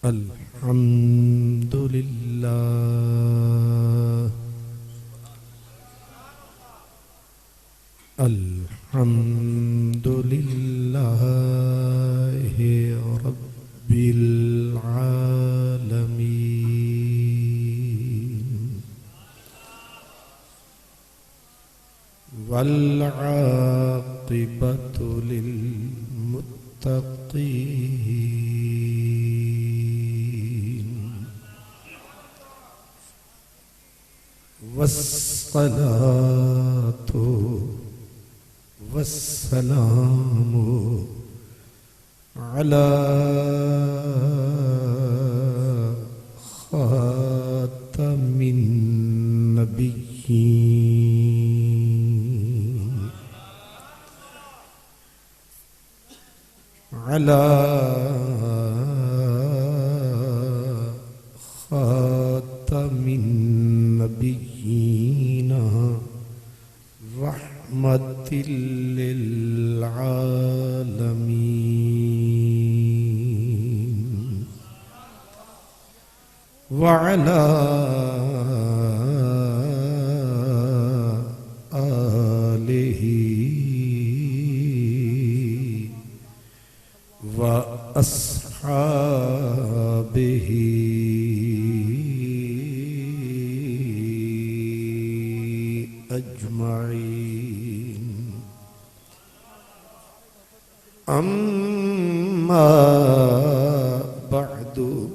الحمد لله الحمد لله رب العالمين والعاقبة للمتقين والصلاة والسلام على خاتم النبيين على خاتم النبيين رحمة للعالمين وعلى آله وأصحابه أجمعين أما بعد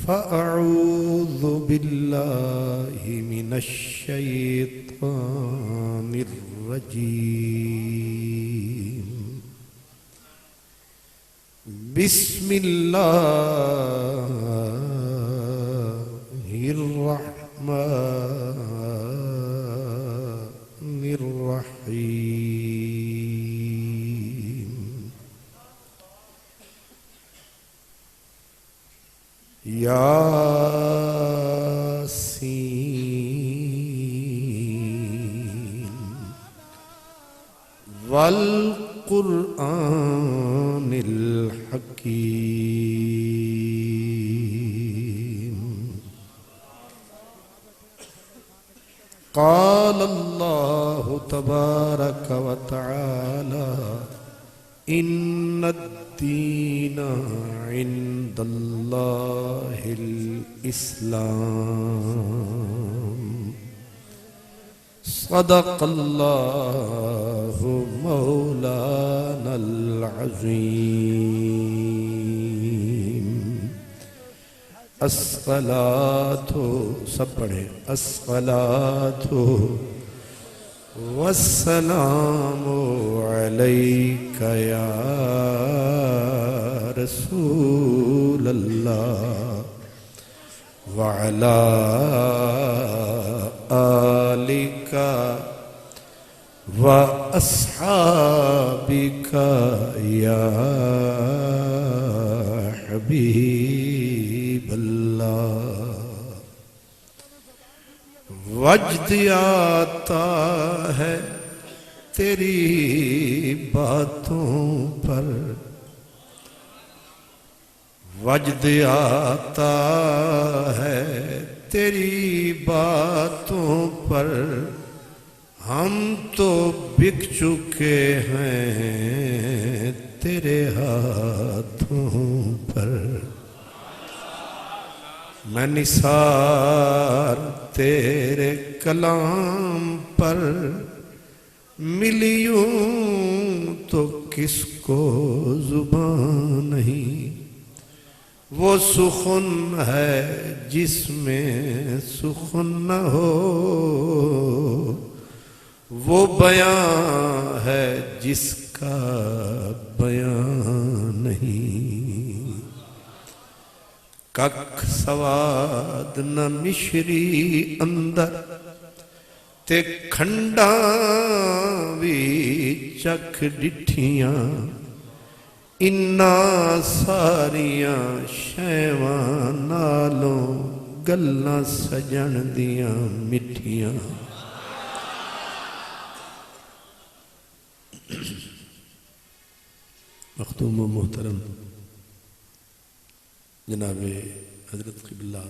فأعوذ بالله من الشيطان الرجيم بسم الله الرحمن الرحيم ياسين والقرآن الحكيم قال الله تبارك وتعالى إن الدين عند الله الإسلام صدق الله مولانا العظيم الصلاة سبڑے الصلاة والسلام عليك يا رسول الله وعلى آلك وأصحابك يا حبيب الله وجد آتا ہے تیری باتوں پر وجد آتا ہے تیری باتوں پر ہم تو بک چکے ہیں تیرے ہاتھوں پر میں نثار تیرے کلام پر ملیوں تو کس کو زبان نہیں وہ سخن ہے جس میں سخن نہ ہو وہ بیان ہے جس کا بیان نہیں ککھ سواد نہ مشری اندر تے کھنڈاں وی چکھ ڈٹھیاں انہاں ساریاں شیواں نالوں گلاں سجن دیاں مٹھیاں مختوم و محترم جناب حضرت قبلہ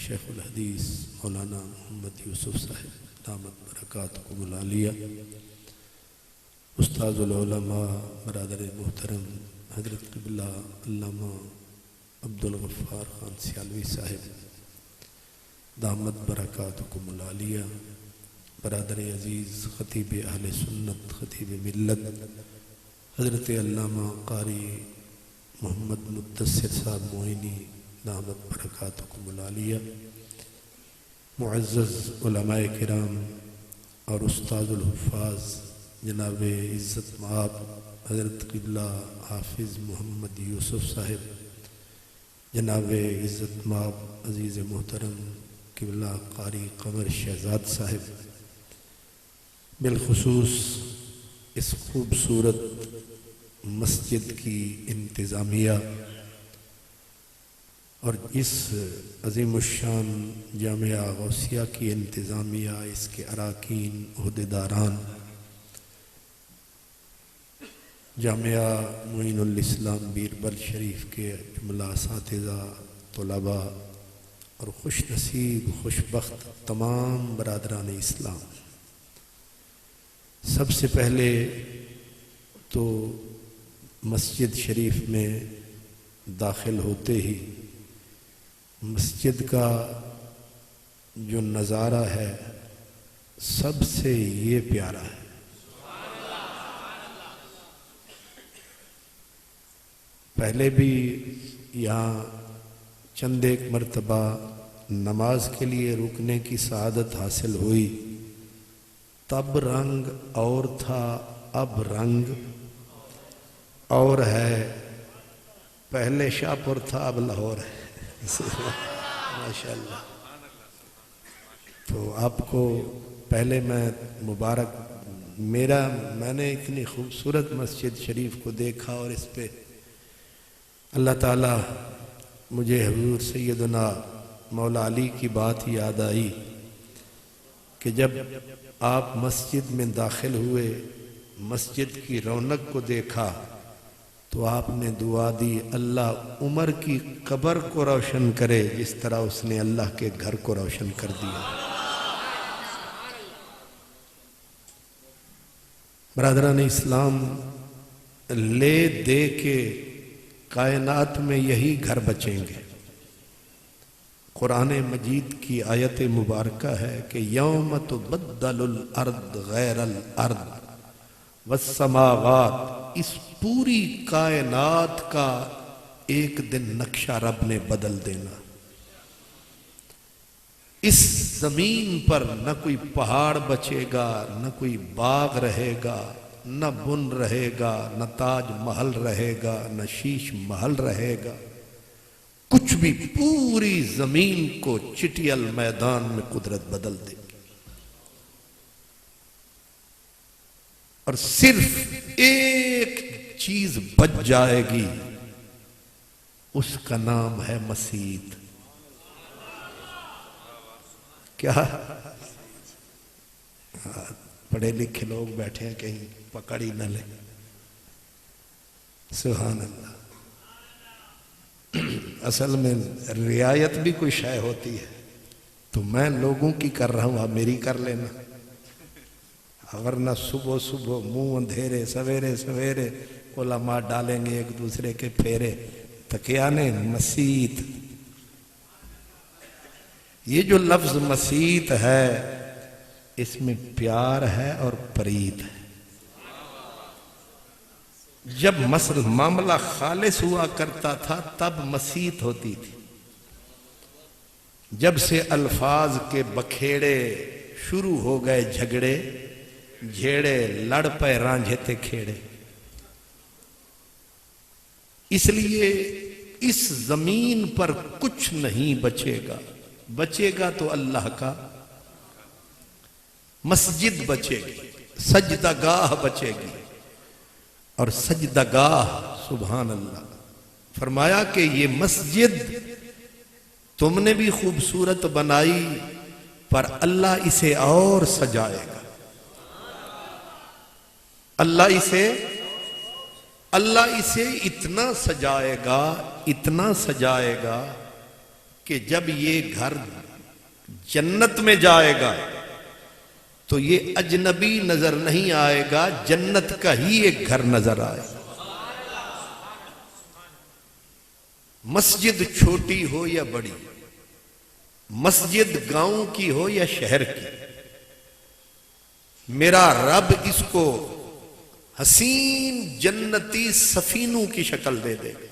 شیخ الحدیث مولانا محمد یوسف صاحب دامت برکاتکم العالیہ، استاذ العلماء برادر محترم حضرت قبلہ علامہ عبدالغفار خان سیالوی صاحب دامت برکاتکم العالیہ، برادر عزیز خطیب اہل سنت خطیب ملت حضرت علامہ قاری محمد مدثر صاحب معینی دامت برکاتکم العالیہ، معزز علماء کرام اور استاذ الحفاظ جناب عزت مآب حضرت قبلہ حافظ محمد یوسف صاحب، جناب عزت مآب عزیز محترم قبلہ قاری قمر شہزاد صاحب، بالخصوص اس خوبصورت مسجد کی انتظامیہ اور اس عظیم الشان جامعہ غوثیہ کی انتظامیہ، اس کے اراکین عہدیداران، جامعہ معین الاسلام بیربل شریف کے جملہ اساتذہ، طلباء اور خوش نصیب خوش بخت تمام برادران اسلام، سب سے پہلے تو مسجد شریف میں داخل ہوتے ہی مسجد کا جو نظارہ ہے سب سے یہ پیارا ہے۔ پہلے بھی یہاں چند ایک مرتبہ نماز کے لیے رکنے کی سعادت حاصل ہوئی، تب رنگ اور تھا، اب رنگ اور ہے، پہلے شاہپور تھا اب لاہور ہے۔ ماشاءاللہ۔ تو آپ کو پہلے میں مبارک، میں نے اتنی خوبصورت مسجد شریف کو دیکھا اور اس پہ اللہ تعالیٰ مجھے حضور سیدنا مولا علی کی بات یاد آئی کہ جب آپ مسجد میں داخل ہوئے، مسجد کی رونق کو دیکھا تو آپ نے دعا دی، اللہ عمر کی قبر کو روشن کرے جس طرح اس نے اللہ کے گھر کو روشن کر دیا۔ برادران اسلام، لے دے کے کائنات میں یہی گھر بچیں گے۔ قرآن مجید کی آیت مبارکہ ہے کہ یوم تبدل الارض غیر الارض والسماوات، اس پوری کائنات کا ایک دن نقشہ رب نے بدل دینا۔ اس زمین پر نہ کوئی پہاڑ بچے گا، نہ کوئی باغ رہے گا، نہ بن رہے گا، نہ تاج محل رہے گا، نہ شیش محل رہے گا، کچھ بھی، پوری زمین کو چٹیل میدان میں قدرت بدل دے گی۔ اور صرف ایک چیز بچ جائے گی، اس کا نام ہے مسجد۔ کیا پڑھے لکھے لوگ بیٹھے ہیں، کہیں پکڑ ہی نہ لیں۔ سبحان اللہ۔ اصل میں رعایت بھی کوئی شے ہوتی ہے، تو میں لوگوں کی کر رہا ہوں، آپ میری کر لینا، ورنہ صبح صبح منہ اندھیرے سویرے سویرے علماء ڈالیں گے ایک دوسرے کے پھیرے، تکیانے مسیت۔ یہ جو لفظ مسیت ہے اس میں پیار ہے اور پرید ہے۔ جب معاملہ خالص ہوا کرتا تھا تب مسیت ہوتی تھی، جب سے الفاظ کے بکھیڑے شروع ہو گئے، جھگڑے جھیڑے لڑ پے رانجھے تے کھیڑے، اس لیے اس زمین پر کچھ نہیں بچے گا، بچے گا تو اللہ کا مسجد بچے گی، سجدہ گاہ بچے گی، اور سجدہ گاہ سبحان اللہ فرمایا کہ یہ مسجد تم نے بھی خوبصورت بنائی پر اللہ اسے اور سجائے گا، اللہ اسے اللہ اسے اتنا سجائے گا کہ جب یہ گھر جنت میں جائے گا تو یہ اجنبی نظر نہیں آئے گا، جنت کا ہی ایک گھر نظر آئے گا۔ مسجد چھوٹی ہو یا بڑی، مسجد گاؤں کی ہو یا شہر کی، میرا رب اس کو حسین جنتی سفینوں کی شکل دے دے گا،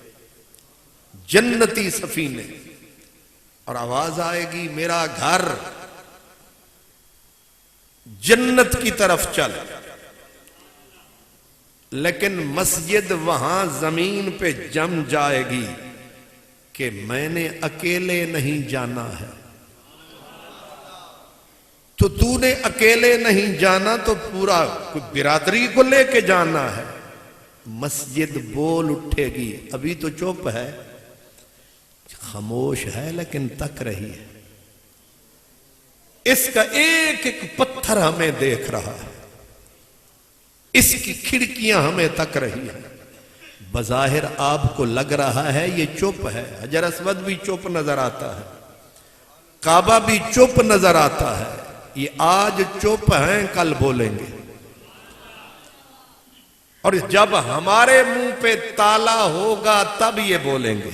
جنتی سفینے، اور آواز آئے گی میرا گھر جنت کی طرف چل۔ لیکن مسجد وہاں زمین پہ جم جائے گی کہ میں نے اکیلے نہیں جانا ہے، تو نے اکیلے نہیں جانا تو پورا برادری کو لے کے جانا ہے۔ مسجد بول اٹھے گی، ابھی تو چپ ہے، خاموش ہے لیکن تک رہی ہے، اس کا ایک ایک پتھر ہمیں دیکھ رہا ہے، اس کی کھڑکیاں ہمیں تک رہی ہیں۔ بظاہر آپ کو لگ رہا ہے یہ چپ ہے، حجر اسود بھی چپ نظر آتا ہے، کعبہ بھی چپ نظر آتا ہے، یہ آج چپ ہیں کل بولیں گے، اور جب ہمارے منہ پہ تالا ہوگا تب یہ بولیں گے۔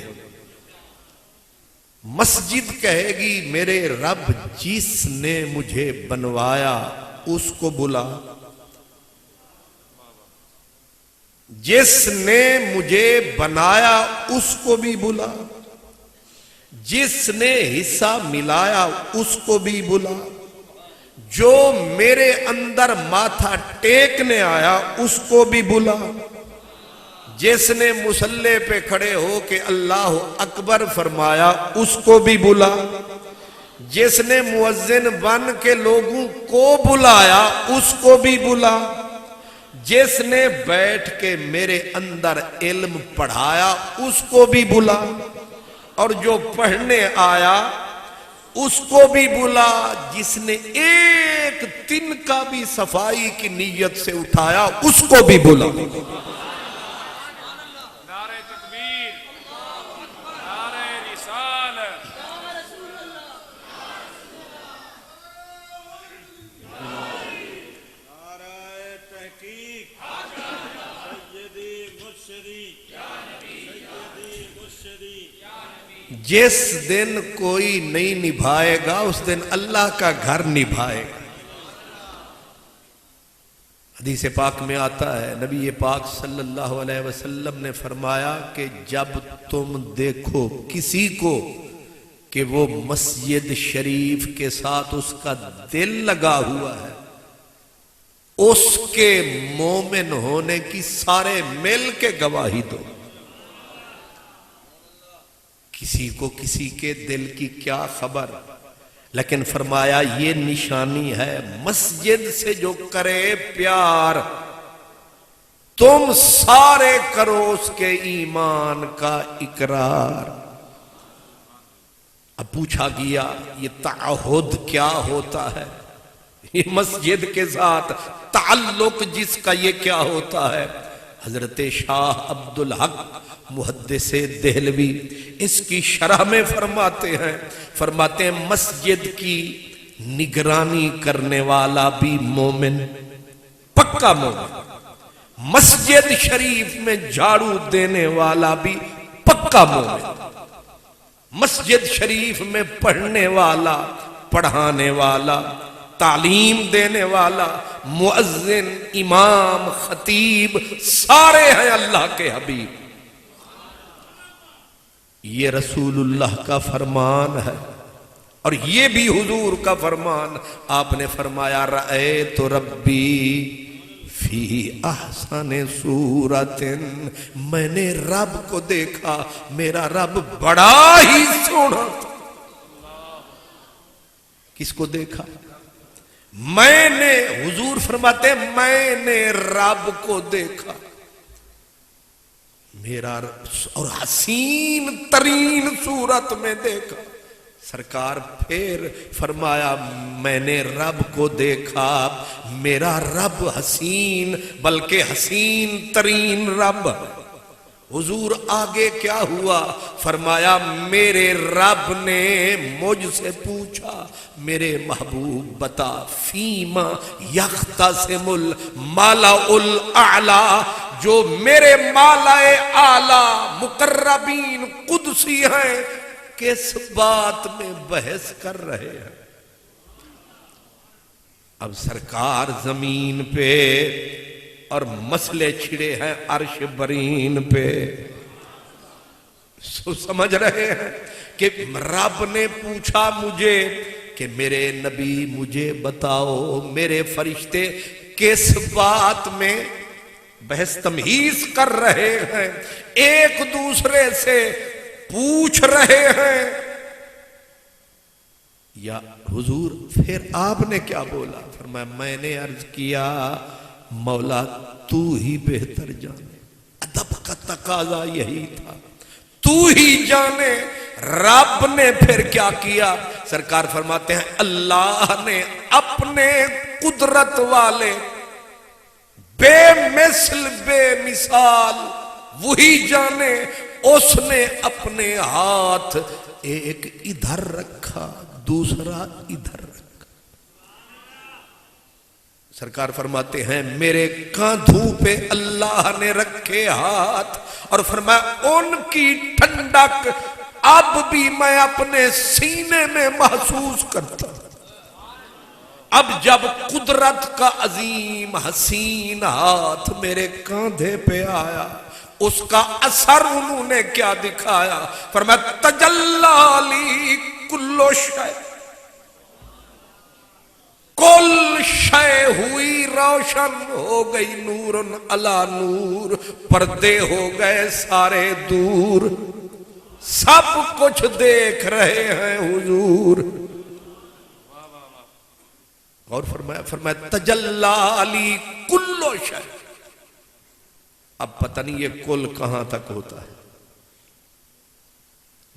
مسجد کہے گی میرے رب جس نے مجھے بنوایا اس کو بلا، جس نے مجھے بنایا اس کو بھی بلا، جس نے حصہ ملایا اس کو بھی بلا، جو میرے اندر ماتھا ٹیکنے آیا اس کو بھی بلا، جس نے مصلی پہ کھڑے ہو کے اللہ اکبر فرمایا اس کو بھی بلا، جس نے مؤذن بن کے لوگوں کو بلایا اس کو بھی بلا، جس نے بیٹھ کے میرے اندر علم پڑھایا اس کو بھی بلا، اور جو پڑھنے آیا اس کو بھی بلا، جس نے ایک دن کا بھی صفائی کی نیت سے اٹھایا اس کو بھی بلا۔ جس دن کوئی نہیں نبھائے گا اس دن اللہ کا گھر نبھائے گا۔ حدیث پاک میں آتا ہے، نبی پاک صلی اللہ علیہ وسلم نے فرمایا کہ جب تم دیکھو کسی کو کہ وہ مسجد شریف کے ساتھ اس کا دل لگا ہوا ہے، اس کے مومن ہونے کی سارے مل کے گواہی دو۔ کسی کو کسی کے دل کی کیا خبر، لیکن فرمایا یہ نشانی ہے مسجد سے جو کرے پیار، تم سارے کرو اس کے ایمان کا اقرار۔ اب پوچھا گیا یہ تعہد کیا ہوتا ہے، یہ مسجد کے ساتھ تعلق جس کا یہ کیا ہوتا ہے؟ حضرت شاہ عبدالحق محدث دہلوی اس کی شرح میں فرماتے ہیں مسجد کی نگرانی کرنے والا بھی مومن، پکا مومن، مسجد شریف میں جھاڑو دینے والا بھی پکا مومن، مسجد شریف میں پڑھنے والا، پڑھانے والا، تعلیم دینے والا، مؤذن، امام، خطیب، سارے ہیں اللہ کے حبیب۔ یہ رسول اللہ کا فرمان ہے، اور یہ بھی حضور کا فرمان۔ آپ نے فرمایا رأیت ربی فی احسن صورت، میں نے رب کو دیکھا، میرا رب بڑا ہی سونا تھا۔ کس کو دیکھا؟ میں نے، حضور فرماتے میں نے رب کو دیکھا، میرا اور حسین ترین صورت میں دیکھا، سرکار پھر فرمایا میں نے رب کو دیکھا، میرا رب حسین، بلکہ حسین ترین رب۔ حضور آگے کیا ہوا؟ فرمایا میرے رب نے مجھ سے پوچھا میرے محبوب بتا فیما یختصم الملأ الاعلی، جو میرے مالائ اعلی مقربین قدسی ہیں کس بات میں بحث کر رہے ہیں؟ اب سرکار زمین پہ اور مسئلے چھڑے ہیں عرش برین پہ، سمجھ رہے ہیں کہ رب نے پوچھا مجھے کہ میرے نبی مجھے بتاؤ میرے فرشتے کس بات میں بحث تمہیز کر رہے ہیں، ایک دوسرے سے پوچھ رہے ہیں۔ یا حضور پھر آپ نے کیا بولا؟ فرمایا میں نے عرض کیا مولا تو ہی بہتر جانے، ادب کا تقاضا یہی تھا، تو ہی جانے۔ رب نے پھر کیا کیا؟ سرکار فرماتے ہیں اللہ نے اپنے قدرت والے بے مثل بے مثال وہی جانے، اس نے اپنے ہاتھ ایک ادھر رکھا دوسرا ادھر رکھا۔ سرکار فرماتے ہیں میرے کاندھوں پہ اللہ نے رکھے ہاتھ اور فرمایا ان کی ٹھنڈک اب بھی میں اپنے سینے میں محسوس کرتا ہوں۔ اب جب قدرت کا عظیم حسین ہاتھ میرے کاندھے پہ آیا، اس کا اثر انہوں نے کیا دکھایا؟ فرمایا تجلی کل شے، کل شے ہوئی روشن، ہو گئی نور علی نور، پردے ہو گئے سارے دور، سب کچھ دیکھ رہے ہیں حضور۔ اور فرمایا تجلی کل شے۔ اب پتہ نہیں یہ کل کہاں تک ہوتا ہے،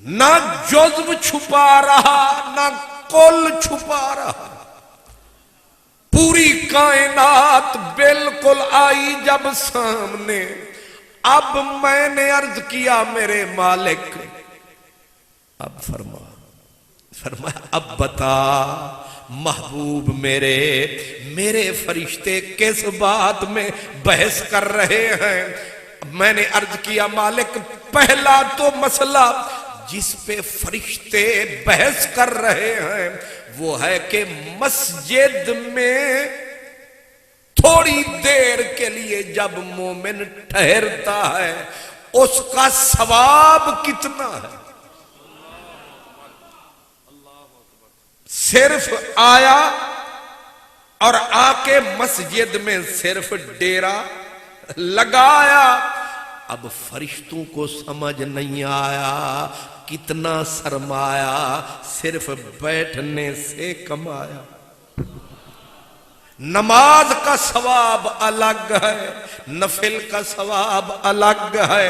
نہ جزو چھپا رہا نہ کل چھپا رہا، پوری کائنات بالکل آئی جب سامنے۔ اب میں نے عرض کیا میرے مالک، اب فرمایا اب بتا محبوب میرے فرشتے کس بات میں بحث کر رہے ہیں؟ میں نے عرض کیا مالک پہلا تو مسئلہ جس پہ فرشتے بحث کر رہے ہیں وہ ہے کہ مسجد میں تھوڑی دیر کے لیے جب مومن ٹھہرتا ہے اس کا ثواب کتنا ہے؟ صرف آیا اور آ کے مسجد میں صرف ڈیرا لگایا، اب فرشتوں کو سمجھ نہیں آیا کتنا سرمایہ صرف بیٹھنے سے کمایا۔ نماز کا ثواب الگ ہے، نفل کا ثواب الگ ہے،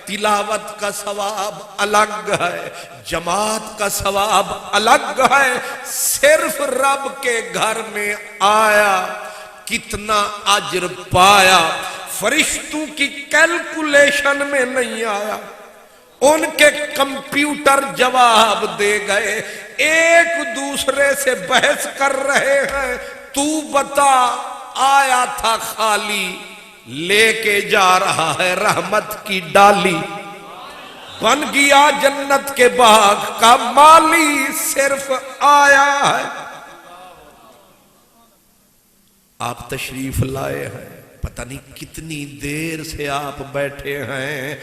تلاوت کا ثواب الگ ہے، جماعت کا ثواب الگ ہے، صرف رب کے گھر میں آیا کتنا اجر پایا فرشتوں کی کیلکولیشن میں نہیں آیا۔ ان کے کمپیوٹر جواب دے گئے، ایک دوسرے سے بحث کر رہے ہیں، تو بتا آیا تھا خالی لے کے جا رہا ہے رحمت کی ڈالی، بن گیا جنت کے باغ کا مالی، صرف آیا ہے۔ آپ تشریف لائے ہیں، پتہ نہیں کتنی دیر سے آپ بیٹھے ہیں،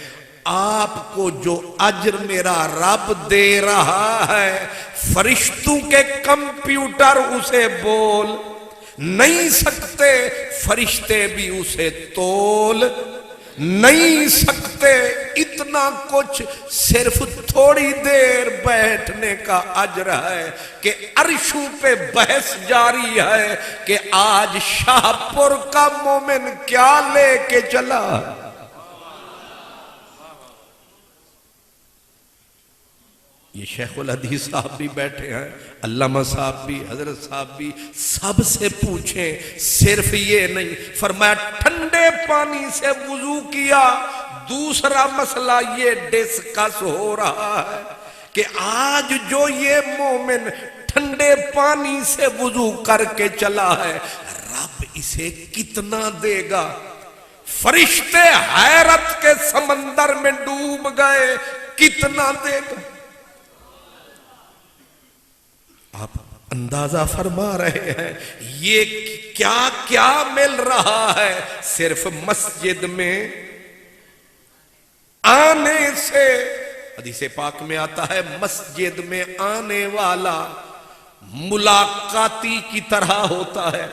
آپ کو جو اجر میرا رب دے رہا ہے فرشتوں کے کمپیوٹر اسے بول نہیں سکتے، فرشتے بھی اسے تول نہیں سکتے۔ اتنا کچھ صرف تھوڑی دیر بیٹھنے کا اجر ہے کہ عرشوں پہ بحث جاری ہے کہ آج شاہ پور کا مومن کیا لے کے چلا۔ یہ شیخ الحدیث صاحب بھی بیٹھے ہیں، علامہ صاحب بھی، حضرت صاحب بھی، سب سے پوچھیں، صرف یہ نہیں، فرمایا ٹھنڈے پانی سے وضو کیا، دوسرا مسئلہ یہ ڈسکس ہو رہا ہے کہ آج جو یہ مومن ٹھنڈے پانی سے وضو کر کے چلا ہے، رب اسے کتنا دے گا؟ فرشتے حیرت کے سمندر میں ڈوب گئے، کتنا دے گا؟ آپ اندازہ فرما رہے ہیں یہ کیا کیا مل رہا ہے صرف مسجد میں آنے سے۔ حدیث پاک میں آتا ہے مسجد میں آنے والا ملاقاتی کی طرح ہوتا ہے،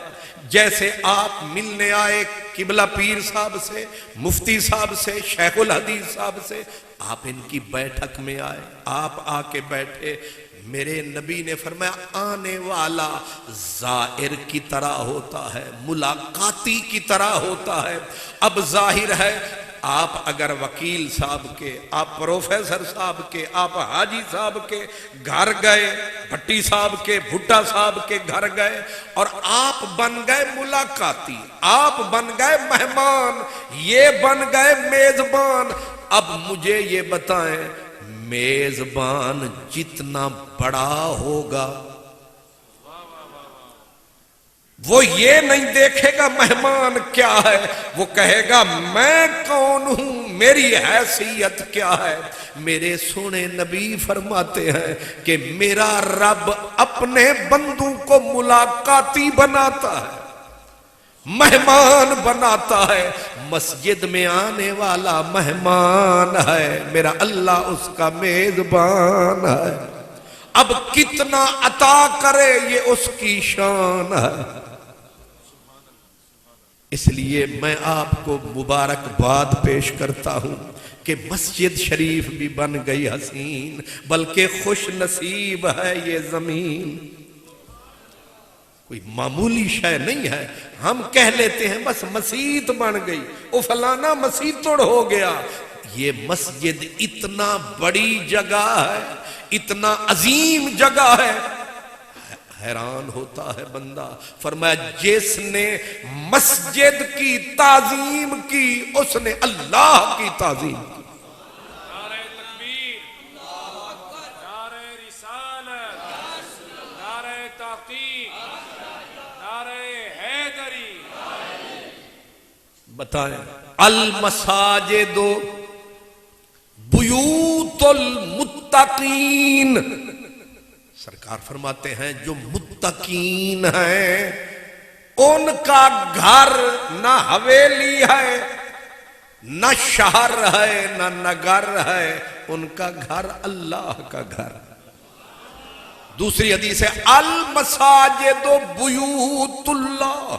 جیسے آپ ملنے آئے قبلہ پیر صاحب سے، مفتی صاحب سے، شیخ الحدیث صاحب سے، آپ ان کی بیٹھک میں آئے، آپ آ کے بیٹھے، میرے نبی نے فرمایا آنے والا زائر کی طرح ہوتا ہے، ملاقاتی کی طرح ہوتا ہے۔ اب ظاہر ہے آپ اگر وکیل صاحب کے، آپ پروفیسر صاحب کے، آپ حاجی صاحب کے گھر گئے، بھٹی صاحب کے، بھٹا صاحب کے گھر گئے اور آپ بن گئے ملاقاتی، آپ بن گئے مہمان، یہ بن گئے میزبان۔ اب مجھے یہ بتائیں میزبان جتنا بڑا ہوگا وہ یہ نہیں دیکھے گا مہمان کیا ہے، وہ کہے گا میں کون ہوں، میری حیثیت کیا ہے۔ میرے سونے نبی فرماتے ہیں کہ میرا رب اپنے بندوں کو ملاقاتی بناتا ہے، مہمان بناتا ہے۔ مسجد میں آنے والا مہمان ہے، میرا اللہ اس کا میزبان ہے۔ اب کتنا عطا کرے یہ اس کی شان ہے۔ اس لیے میں آپ کو مبارکباد پیش کرتا ہوں کہ مسجد شریف بھی بن گئی حسین، بلکہ خوش نصیب ہے یہ زمین۔ کوئی معمولی شے نہیں ہے، ہم کہہ لیتے ہیں بس مسجد بن گئی، او فلانا مسجد توڑ ہو گیا۔ یہ مسجد اتنا بڑی جگہ ہے، اتنا عظیم جگہ ہے، حیران ہوتا ہے بندہ۔ فرمایا جس نے مسجد کی تعظیم کی اس نے اللہ کی تعظیم کی۔ نعرہ تکبیر، نعرہ رسالت، نعرہ تحقیق، نعرہ حیدری۔ بتائیں المساجد بیوت المتقین، سرکار فرماتے ہیں جو متقین ہیں ان کا گھر نہ حویلی ہے، نہ شہر ہے، نہ نگر ہے، ان کا گھر اللہ کا گھر۔ دوسری حدیث ہے المساجد بیوت اللہ،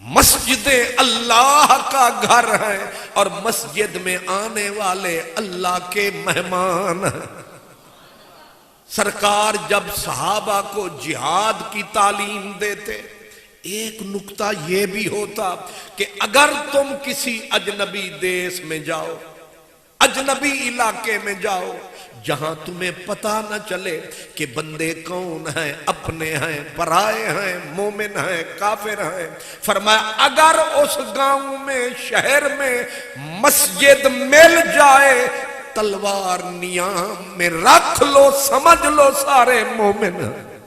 مسجد اللہ کا گھر ہے اور مسجد میں آنے والے اللہ کے مہمان ہیں۔ سرکار جب صحابہ کو جہاد کی تعلیم دیتے ایک نکتہ یہ بھی ہوتا کہ اگر تم کسی اجنبی دیس میں جاؤ، اجنبی علاقے میں جاؤ جہاں تمہیں پتہ نہ چلے کہ بندے کون ہیں، اپنے ہیں، پرائے ہیں، مومن ہیں، کافر ہیں، فرمایا اگر اس گاؤں میں، شہر میں مسجد مل جائے تلوار نیام میں رکھ لو، سمجھ لو سارے مومن ہیں۔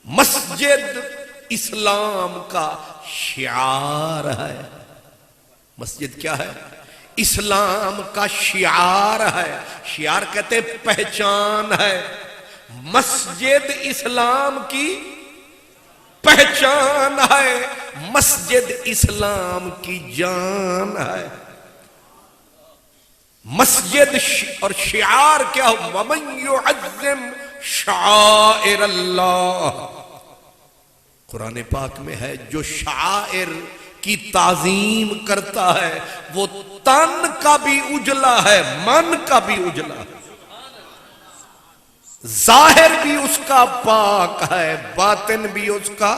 مسجد اسلام کا شعار ہے۔ مسجد کیا ہے؟ اسلام کا شعار ہے۔ شعار کہتے پہچان ہے۔ مسجد اسلام کی پہچان ہے، مسجد اسلام کی جان ہے۔ مسجد اور شعار کیا ہو؟ وَمَن يُعَظِّمْ شَعَائِرَ اللَّهِ، قرآن پاک میں ہے جو شعائر کی تعظیم کرتا ہے وہ تن کا بھی اجلا ہے، من کا بھی اجلا ہے، ظاہر بھی اس کا پاک ہے، باطن بھی اس کا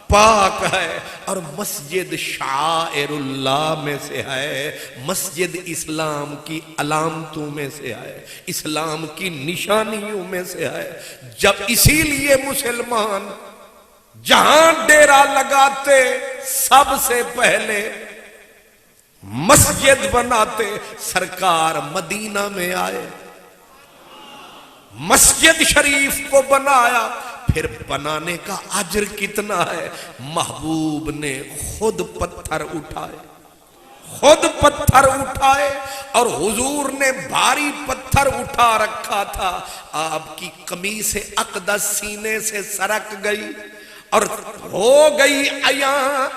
پاک ہے، اور مسجد شعائر اللہ میں سے ہے، مسجد اسلام کی علامتوں میں سے ہے، اسلام کی نشانیوں میں سے ہے۔ جب اسی لیے مسلمان جہاں ڈیرا لگاتے سب سے پہلے مسجد بناتے، سرکار مدینہ میں آئے، مسجد شریف کو بنایا۔ پھر بنانے کا اجر کتنا ہے، محبوب نے خود پتھر اٹھائے، خود پتھر اٹھائے، اور حضور نے بھاری پتھر اٹھا رکھا تھا۔ آپ کی قمیص اقدس سینے سے سرک گئی اور ہو گئی عیاں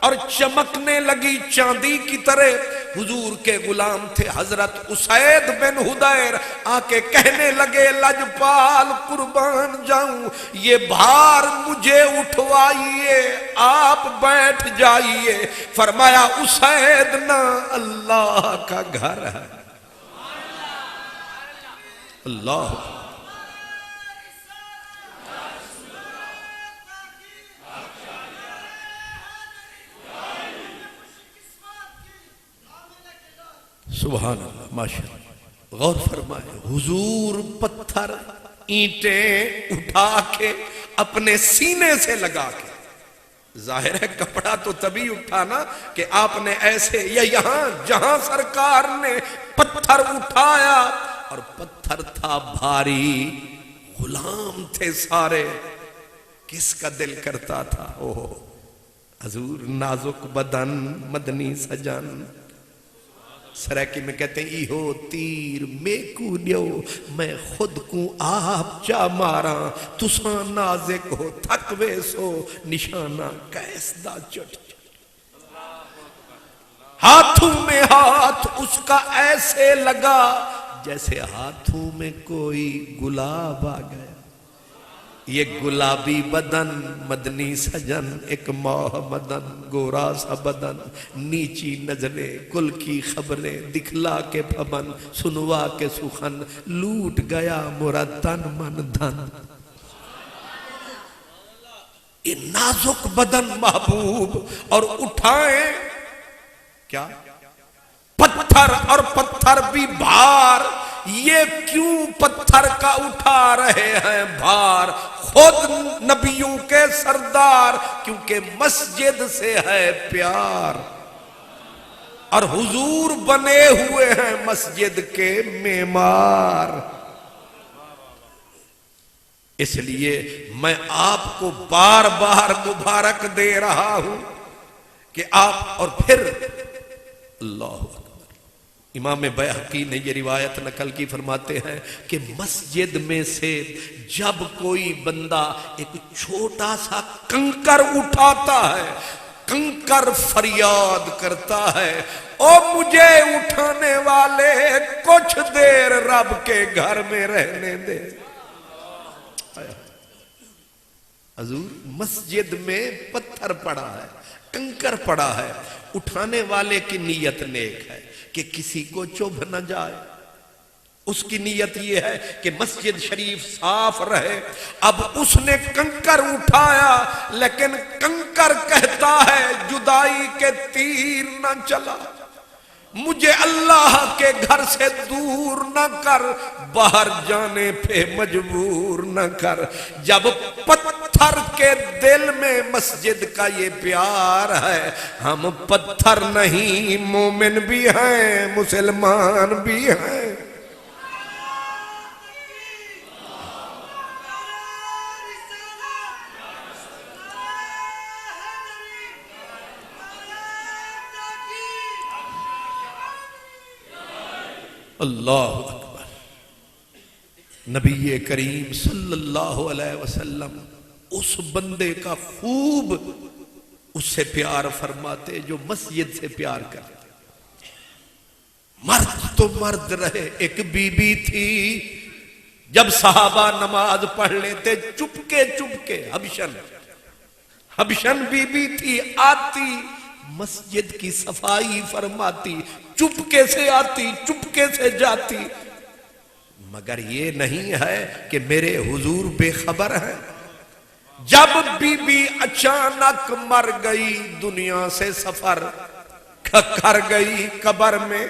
اور چمکنے لگی چاندی کی طرح۔ حضور کے غلام تھے حضرت اسید بن حدیر، آ کے کہنے لگے لجپال قربان جاؤں، یہ بھار مجھے اٹھوائیے، آپ بیٹھ جائیے۔ فرمایا اسید نہ اللہ کا گھر ہے، اللہ سبحان اللہ، ماشاءاللہ۔ غور فرمائے، حضور پتھر اینٹیں اٹھا کے اپنے سینے سے لگا کے، ظاہر ہے کپڑا تو تبھی اٹھانا کہ آپ نے ایسے، یا یہاں جہاں سرکار نے پتھر اٹھایا اور پتھر تھا بھاری، غلام تھے سارے، کس کا دل کرتا تھا اوہ حضور نازک بدن مدنی سجن، سریکی میں کہتے ہیں ایہو تیر میں کو دیو میں خود کو آپ چا مارا، تساں نازک ہو تھکوے سو نشانہ کیس دا چٹ۔ ہاتھوں میں ہاتھ اس کا ایسے لگا جیسے ہاتھوں میں کوئی گلاب آ گیا۔ یہ گلابی بدن مدنی سجن، ایک ماہ مدن گورا سا بدن، نیچی نظریں کل کی خبریں دکھلا کے پھبن، سنوا کے سخن، لوٹ گیا مرا تن من دھن۔ یہ نازک بدن محبوب، اور اٹھائیں کیا پتھر، اور پتھر بھی بھار۔ یہ کیوں پتھر کا اٹھا رہے ہیں بھار؟ خود نبیوں کے سردار، کیونکہ مسجد سے ہے پیار، اور حضور بنے ہوئے ہیں مسجد کے معمار۔ اس لیے میں آپ کو بار بار مبارک دے رہا ہوں کہ آپ، اور پھر اللہ اکبر، امام بیہقی نے یہ روایت نقل کی، فرماتے ہیں کہ مسجد میں سے جب کوئی بندہ ایک چھوٹا سا کنکر اٹھاتا ہے، کنکر فریاد کرتا ہے او مجھے اٹھانے والے کچھ دیر رب کے گھر میں رہنے دے۔ حضور مسجد میں پتھر پڑا ہے، کنکر پڑا ہے، اٹھانے والے کی نیت نیک ہے کہ کسی کو چبھ نہ جائے، اس کی نیت یہ ہے کہ مسجد شریف صاف رہے۔ اب اس نے کنکر اٹھایا، لیکن کنکر کہتا ہے جدائی کے تیر نہ چلا، مجھے اللہ کے گھر سے دور نہ کر، باہر جانے پہ مجبور نہ کر۔ جب پتھر کے دل میں مسجد کا یہ پیار ہے، ہم پتھر نہیں مومن بھی ہیں مسلمان بھی ہیں۔ اللہ اکبر۔ نبی کریم صلی اللہ علیہ وسلم اس بندے کا خوب اس سے پیار فرماتے جو مسجد سے پیار کرتے۔ مرد تو مرد رہے، ایک بی بی تھی، جب صحابہ نماز پڑھ لیتے چپکے چپکے، حبشن بی بی تھی، آتی مسجد کی صفائی فرماتی، چپکے سے آتی چپکے سے جاتی، مگر یہ نہیں ہے کہ میرے حضور بے خبر ہیں۔ جب بی بی اچانک مر گئی دنیا سے سفر کر گئی قبر میں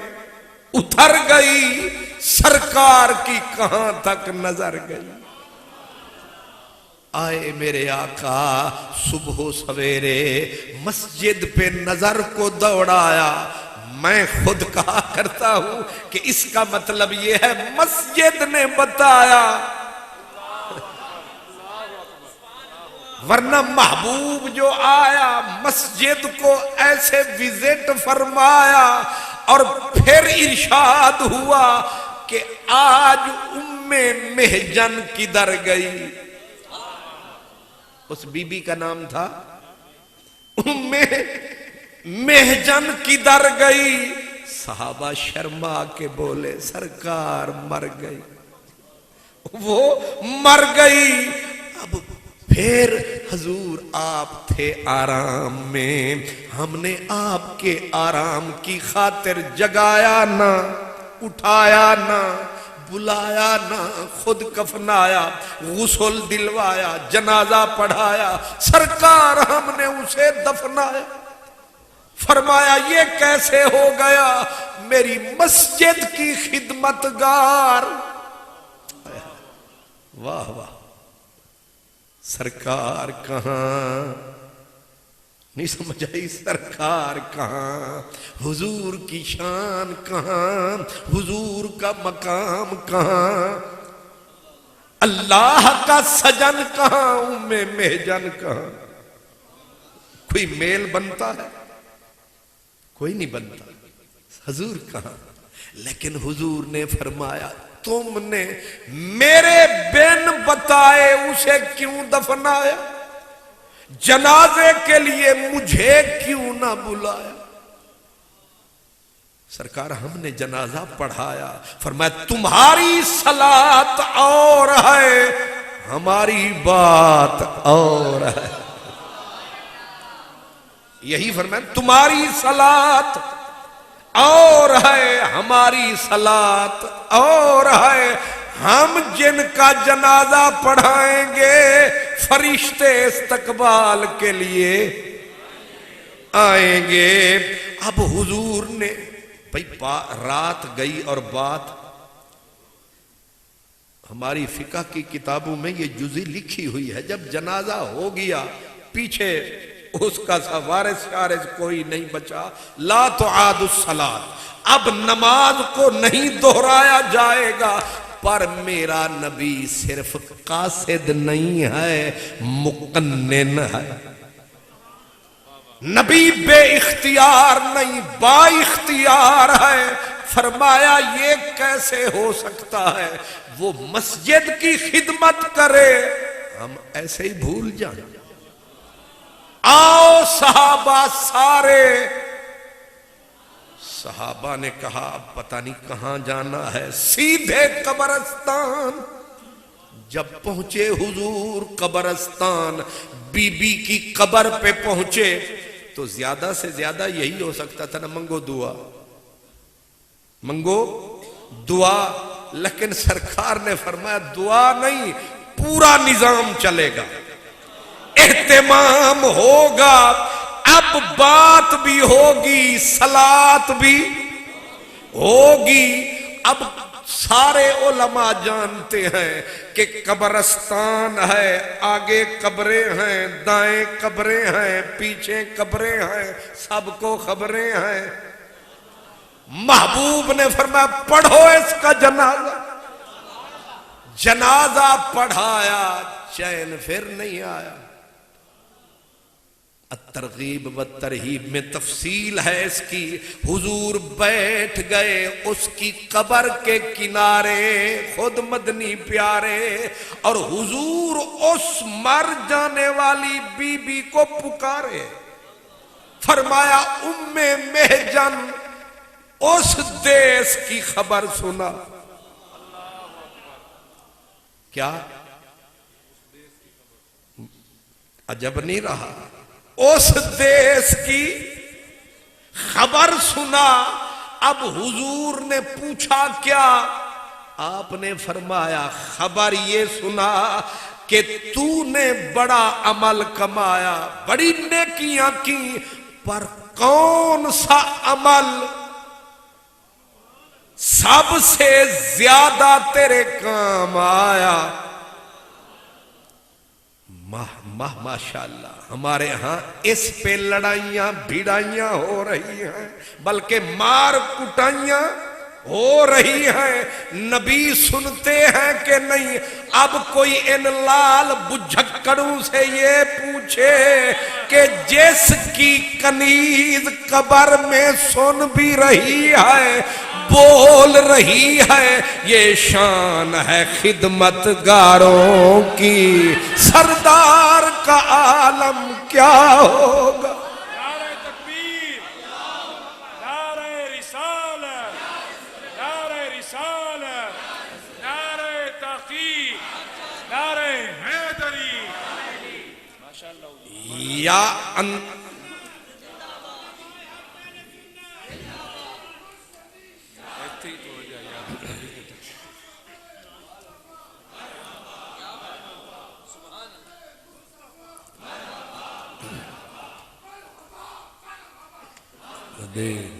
اتر گئی سرکار کی کہاں تک نظر گئی آئے میرے آقا صبح و سویرے مسجد پہ نظر کو دوڑایا میں خود کہا کرتا ہوں کہ اس کا مطلب یہ ہے مسجد نے بتایا ورنہ محبوب جو آیا مسجد کو ایسے وزٹ فرمایا اور پھر ارشاد ہوا کہ آج ام محجن کدھر گئی اس بی بی کا نام تھا ام محجن کدھر گئی صحابہ شرما کے بولے سرکار مر گئی وہ مر گئی اب پھر حضور آپ تھے آرام میں ہم نے آپ کے آرام کی خاطر جگایا نہ اٹھایا نہ بلایا نہ خود کفنایا غسل دلوایا جنازہ پڑھایا سرکار ہم نے اسے دفنایا فرمایا یہ کیسے ہو گیا میری مسجد کی خدمتگار واہ واہ سرکار کہاں نہیں سمجھ آئی سرکار کہاں حضور کی شان کہاں حضور کا مقام کہاں اللہ کا سجن کہاں ام محجن کہاں کوئی میل بنتا ہے کوئی نہیں بنتا حضور کہاں لیکن حضور نے فرمایا تم نے میرے بن بتائے اسے کیوں دفنایا جنازے کے لیے مجھے کیوں نہ بلایا سرکار ہم نے جنازہ پڑھایا فرمایا تمہاری صلات اور ہے ہماری بات اور ہے یہی فرمایا تمہاری صلات اور ہے ہماری صلات اور ہے ہم جن کا جنازہ پڑھائیں گے فرشتے استقبال کے لیے آئیں گے اب حضور نے رات گئی اور بات ہماری فقہ کی کتابوں میں یہ جزی لکھی ہوئی ہے جب جنازہ ہو گیا پیچھے اس کا وارث شارث کوئی نہیں بچا لا تعاد الصلاۃ اب نماز کو نہیں دہرایا جائے گا پر میرا نبی صرف قاصد نہیں ہے مقنن ہے نبی بے اختیار نہیں با اختیار ہے فرمایا یہ کیسے ہو سکتا ہے وہ مسجد کی خدمت کرے ہم ایسے ہی بھول جائیں آؤ صحابہ سارے صحابہ نے کہا اب پتہ نہیں کہاں جانا ہے سیدھے قبرستان جب پہنچے حضور قبرستان بی بی کی قبر پہ پہنچے تو زیادہ سے زیادہ یہی ہو سکتا تھا نا منگو دعا لیکن سرکار نے فرمایا دعا نہیں پورا نظام چلے گا اہتمام ہوگا اب بات بھی ہوگی صلات بھی ہوگی اب سارے علماء جانتے ہیں کہ قبرستان ہے آگے قبریں ہیں دائیں قبریں ہیں پیچھے قبریں ہیں سب کو خبریں ہیں محبوب نے فرمایا پڑھو اس کا جنازہ پڑھایا چین پھر نہیں آیا الترغیب والترہیب میں تفصیل ہے اس کی حضور بیٹھ گئے اس کی قبر کے کنارے خود مدنی پیارے اور حضور اس مر جانے والی بی بی کو پکارے فرمایا ام محجن اس دیس کی خبر سنا کیا عجب نہیں رہا اس دیس کی خبر سنا اب حضور نے پوچھا کیا آپ نے فرمایا خبر یہ سنا کہ تو نے بڑا عمل کمایا، بڑی نیکیاں کی، پر کون سا عمل سب سے زیادہ تیرے کام آیا؟ ماشاءاللہ ہمارے ہاں اس پہ لڑائیاں بھیڑائیاں ہو رہی ہیں، بلکہ مار کٹائیاں ہو رہی ہیں۔ نبی سنتے ہیں کہ نہیں؟ اب کوئی ان لال بجھکڑوں سے یہ پوچھے کہ جس کی کنیز قبر میں سن بھی رہی ہے، بول رہی ہے، یہ شان ہے خدمت گاروں کی، سردار کا عالم کیا ہوگا؟ نعرہ تکبیر، نعرہ رسالت، نعرہ رسالت، نعرہ تحقیق، نعرہ حیدری، ماشاءاللہ یا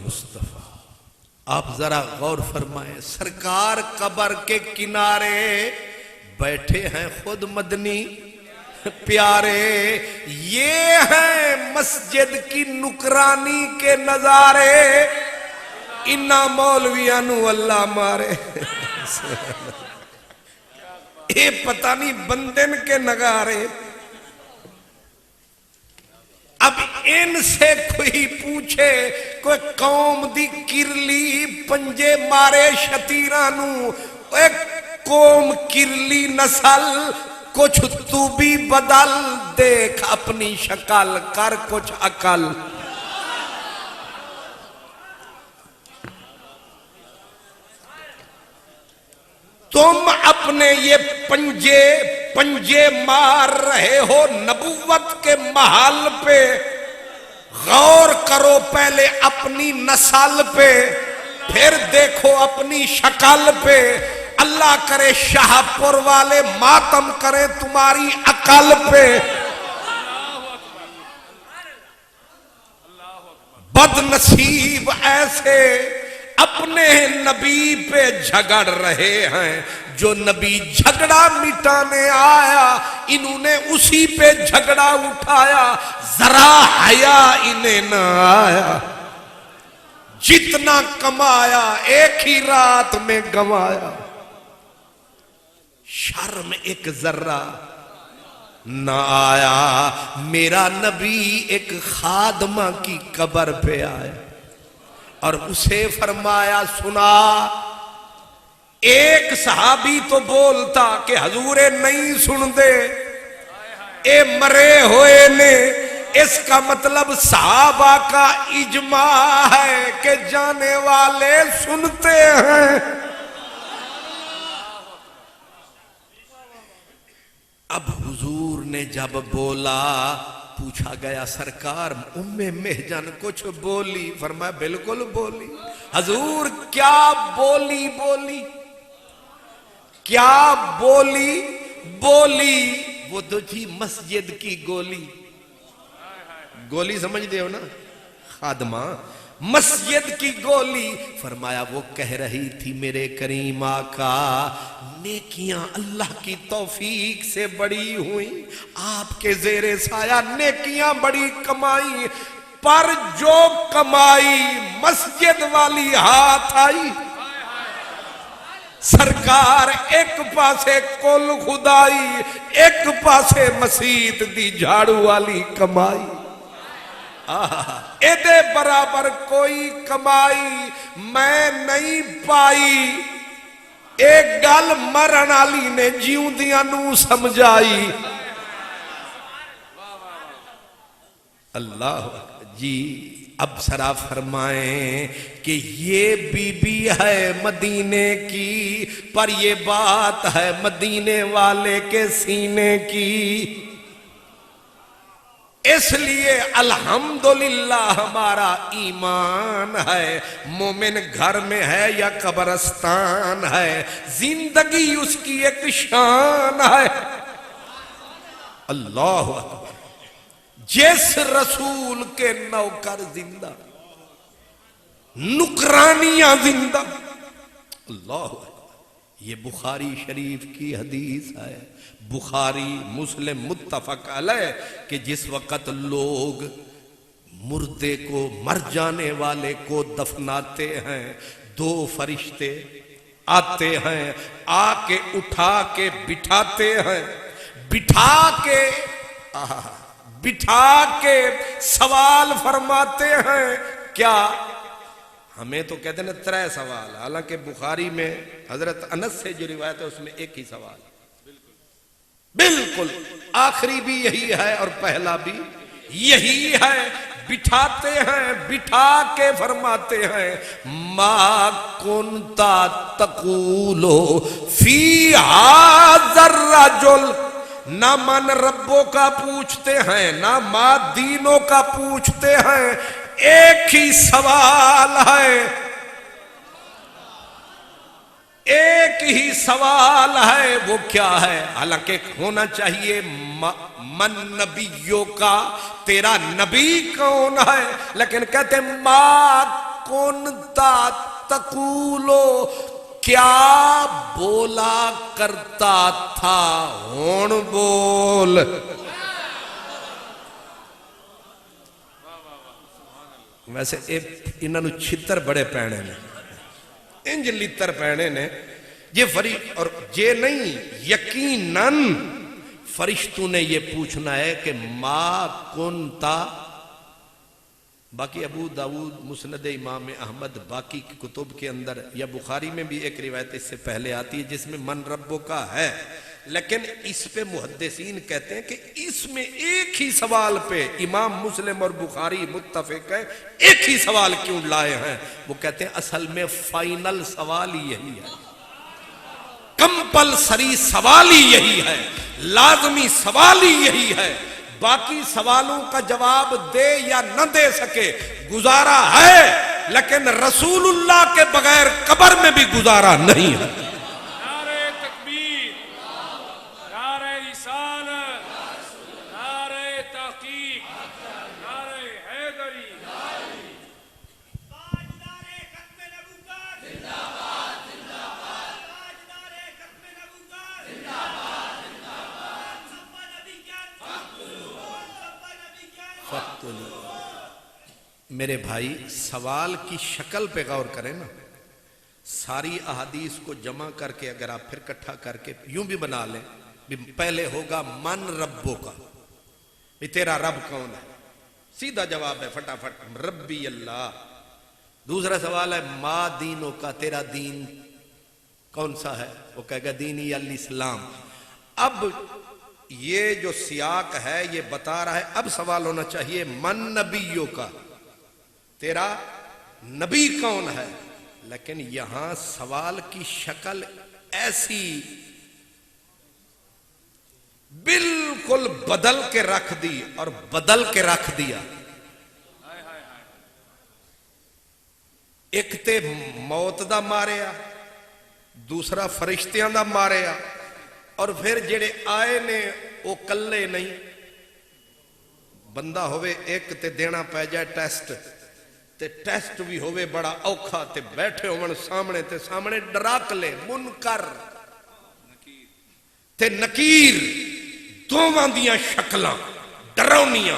مصطفیٰ، آپ ذرا غور فرمائیں، سرکار قبر کے کنارے بیٹھے ہیں خود مدنی پیارے، یہ ہیں مسجد کی نکرانی کے نظارے، انہا مولویانو اللہ مارے، اے پتہ نہیں بندن کے نگارے۔ اب ان سے کوئی پوچھے، کوئی قوم دی کرلی پنجے مارے شتیرانو، ایک قوم کرلی نسل، کچھ تو بھی بدل، دیکھ اپنی شکل کر کچھ عقل۔ تم اپنے یہ پنجے مار رہے ہو نبوت کے محل پہ، غور کرو پہلے اپنی نسل پہ، پھر دیکھو اپنی شکل پہ۔ اللہ کرے شاہپور والے ماتم کریں تمہاری عقل پہ۔ بد نصیب ایسے اپنے نبی پہ جھگڑ رہے ہیں، جو نبی جھگڑا مٹانے آیا انہوں نے اسی پہ جھگڑا اٹھایا، ذرا حیا انہیں نہ آیا، جتنا کمایا ایک ہی رات میں گنوایا، شرم ایک ذرہ نہ آیا۔ میرا نبی ایک خادمہ کی قبر پہ آیا اور اسے فرمایا سنا، ایک صحابی تو بولتا کہ حضور نہیں سن دے، اے مرے ہوئے نے، اس کا مطلب صحابہ کا اجماع ہے کہ جانے والے سنتے ہیں۔ اب حضور نے جب بولا، پوچھا گیا سرکار ام محجن کچھ بولی؟ فرمایا بالکل بولی۔ حضور کیا بولی؟ کیا بولی؟ وہ تو تھی مسجد کی گولی سمجھ دے ہو نا خادمہ، مسجد کی گولی۔ فرمایا وہ کہہ رہی تھی میرے کریم آقا، نیکیاں اللہ کی توفیق سے بڑی ہوئیں، آپ کے زیر سایہ نیکیاں بڑی کمائی، پر جو کمائی مسجد والی ہاتھ آئی، سرکار ایک پاسے کل خدائی، ایک پاسے مسجد دی جھاڑو والی کمائی، ایدے برابر کوئی کمائی میں نہیں پائی۔ ایک گل مرن علی نے جیوں دیاں نو سمجھائی۔ اللہ جی اب سرا فرمائیں کہ یہ بی بی ہے مدینے کی، پر یہ بات ہے مدینے والے کے سینے کی، اس لیے الحمدللہ ہمارا ایمان ہے، مومن گھر میں ہے یا قبرستان ہے، زندگی اس کی ایک شان ہے۔ اللہ اکبر، جس رسول کے نوکر زندہ، نکرانیاں زندہ، اللہ اکبر۔ یہ بخاری شریف کی حدیث ہے، بخاری مسلم متفق علیہ، کہ جس وقت لوگ مردے کو، مر جانے والے کو دفناتے ہیں، دو فرشتے آتے ہیں، آ کے اٹھا کے بٹھاتے ہیں، بٹھا کے سوال فرماتے ہیں۔ کیا؟ ہمیں تو کہتے ہیں 3 سوال، حالانکہ بخاری میں حضرت انس سے جو روایت ہے اس میں ایک ہی سوال، بالکل آخری بھی یہی ہے اور پہلا بھی یہی ہے۔ بٹھاتے ہیں، بٹھا کے فرماتے ہیں ما کنتا تقولو فی ھذا الرجل، نہ من ربوں کا پوچھتے ہیں، نہ ما دینوں کا پوچھتے ہیں، ایک ہی سوال ہے، ایک ہی سوال ہے۔ وہ کیا ہے؟ حالانکہ ہونا چاہیے من نبیوں کا، تیرا نبی کون ہے، لیکن کہتے ہیں ما کنتا تقولو، کیا بولا کرتا تھا، ہون بول۔ ویسے انہوں نے چھتر بڑے پہنے نے، انج لتر پہنے نے، یہ اور یہ نہیں، یقیناً فرشتوں نے یہ پوچھنا ہے کہ ما کنتا۔ باقی ابو داؤد، مسند امام احمد، باقی کتب کے اندر، یا بخاری میں بھی ایک روایت اس سے پہلے آتی ہے جس میں من ربوں کا ہے، لیکن اس پہ محدثین کہتے ہیں کہ اس میں ایک ہی سوال پہ امام مسلم اور بخاری متفق ہے، ایک ہی سوال کیوں لائے ہیں؟ وہ کہتے ہیں اصل میں فائنل سوال ہی یہی ہے، کمپلسری سوال ہی یہی ہے، لازمی سوال ہی یہی ہے۔ باقی سوالوں کا جواب دے یا نہ دے سکے گزارا ہے، لیکن رسول اللہ کے بغیر قبر میں بھی گزارا نہیں ہے۔ نعرہ تکبیر، نعرہ رسالت، نعرہ تحقیق، نعرہ حیدری، میرے بھائی سوال کی شکل پہ غور کریں نا، ساری احادیث کو جمع کر کے اگر آپ پھر اکٹھا کر کے یوں بھی بنا لیں، پہلے ہوگا من ربوں کا، تیرا رب کون ہے، سیدھا جواب ہے فٹافٹ ربی اللہ۔ دوسرا سوال ہے ما دینوں کا، تیرا دین کون سا ہے، وہ کہے گا دینی الاسلام۔ اب یہ جو سیاق ہے یہ بتا رہا ہے، اب سوال ہونا چاہیے من نبیوں کا، تیرا نبی کون ہے، لیکن یہاں سوال کی شکل ایسی بالکل بدل کے رکھ دی، اور بدل کے رکھ دیا۔ ایک تے موت دا ماریا، دوسرا فرشتیاں دا ماریا، اور پھر جڑے آئے نے وہ کلے نہیں، بندہ ہوئے ایک تے دینا پہ جائے ٹیسٹ، تے ٹیسٹ بھی ہوئے بڑا اوکھا، تے بیٹھے ہوئے سامنے، تے سامنے ڈراکلے منکر تے نکیر، دوواں دیاں شکلاں ڈرونیاں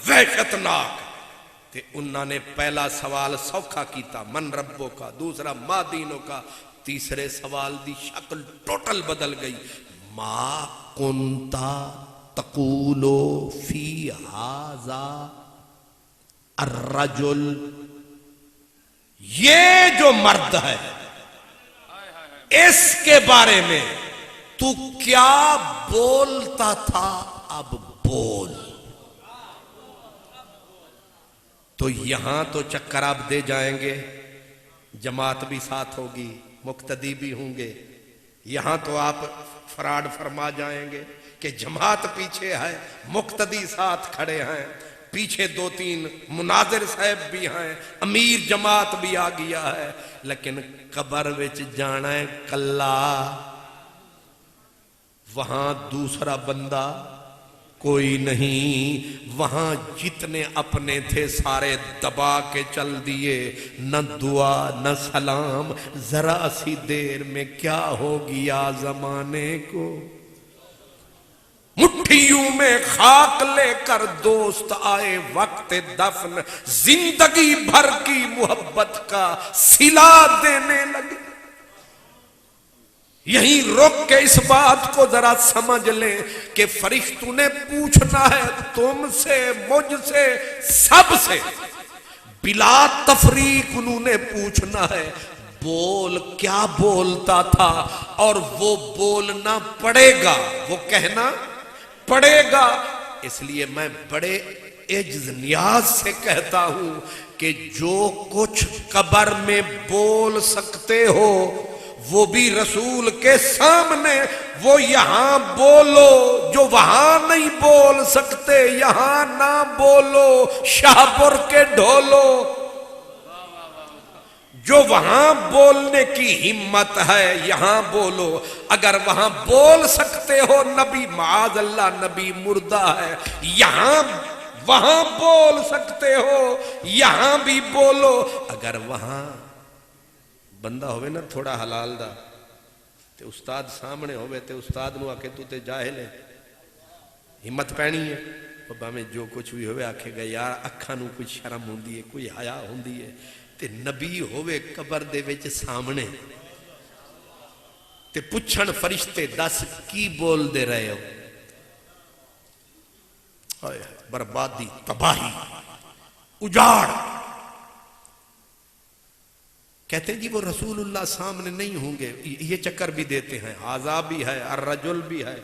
وحشتناک، تے انہوں نے پہلا سوال سوکھا کیتا من ربوں کا، دوسرا ما دینوں کا، تیسرے سوال دی شکل ٹوٹل بدل گئی، ما کنتا تقولو فی ھذا الرجل، یہ جو مرد ہے اس کے بارے میں تو کیا بولتا تھا، اب بول۔ تو یہاں تو چکر آپ دے جائیں گے، جماعت بھی ساتھ ہوگی، مقتدی بھی ہوں گے، یہاں تو آپ فراڈ فرما جائیں گے کہ جماعت پیچھے ہے، مقتدی ساتھ کھڑے ہیں، پیچھے 2-3 مناظر صاحب بھی ہیں، امیر جماعت بھی آ گیا ہے، لیکن قبر وچ جانا ہے کلا، وہاں دوسرا بندہ کوئی نہیں. وہاں جتنے اپنے تھے سارے دبا کے چل دیے. نہ دعا نہ سلام. ذرا سی دیر میں کیا ہو گیا زمانے کو. مٹھیوں میں خاک لے کر دوست آئے وقت دفن. زندگی بھر کی محبت کا صلہ دینے لگے. یہیں رک کے اس بات کو ذرا سمجھ لیں کہ فرشتوں نے پوچھنا ہے تم سے، مجھ سے، سب سے. بلا تفریق انہوں نے پوچھنا ہے بول کیا بولتا تھا، اور وہ بولنا پڑے گا، وہ کہنا پڑے گا. اس لیے میں بڑے عجز نیاز سے کہتا ہوں کہ جو کچھ قبر میں بول سکتے ہو وہ بھی رسول کے سامنے وہ یہاں بولو. جو وہاں نہیں بول سکتے یہاں نہ بولو. شاہپور کے ڈھولو. جو وہاں بولنے کی ہمت ہے یہاں بولو. اگر وہاں بول سکتے ہو نبی معاذ اللہ نبی مردہ ہے، یہاں وہاں بول سکتے ہو یہاں بھی بولو. اگر وہاں بندہ ہوئے نا تھوڑا حلال دا تے استاد سامنے ہوئے تے استاد نو آکے تو تے جاہل ہے، ہمت پینی ہے. بابا میں جو کچھ بھی ہوئے آکھے گا یار اکھاں نو کوئی شرم ہوندی ہے، کوئی حیا ہوندی ہے. تے نبی ہوئے قبر دے وچ سامنے تے پچھن فرشتے دس کی بول دے رہے ہو. بربادی، تباہی، اجاڑ. کہتے ہیں جی وہ رسول اللہ سامنے نہیں ہوں گے. یہ چکر بھی دیتے ہیں، آزا بھی ہے، الرجل بھی ہے،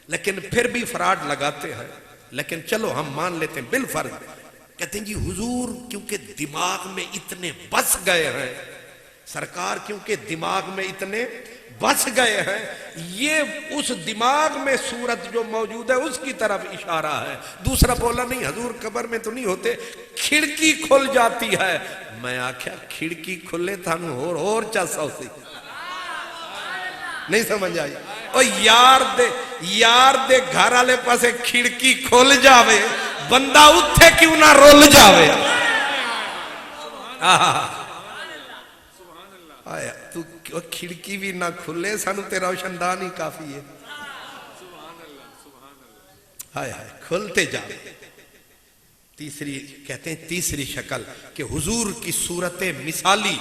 لیکن پھر بھی فراڈ لگاتے ہیں. لیکن چلو ہم مان لیتے ہیں بالفرض. کہتے ہیں جی حضور کیونکہ دماغ میں اتنے بس گئے ہیں، سرکار کیونکہ دماغ میں اتنے بس گئے ہیں، یہ اس دماغ میں صورت جو موجود ہے اس کی طرف اشارہ ہے. دوسرا بولا نہیں حضور قبر میں تو نہیں ہوتے، کھڑکی کھل جاتی ہے. میں آکھیا کھڑکی کھلے تھانو اور چاسا ہوتی نہیں سمجھ آئی. اور یار دے گھر والے پاسے کھڑکی کھل جاوے بندہ اتھے کیوں نہ رول جاوے. آیا تو کھڑکی بھی نہ کھلے سانو تے روشندان ہی کافی ہے. ہائے ہائے کھلتے جاوے. تیسری کہتے ہیں تیسری شکل کہ حضور کی صورت مثالی.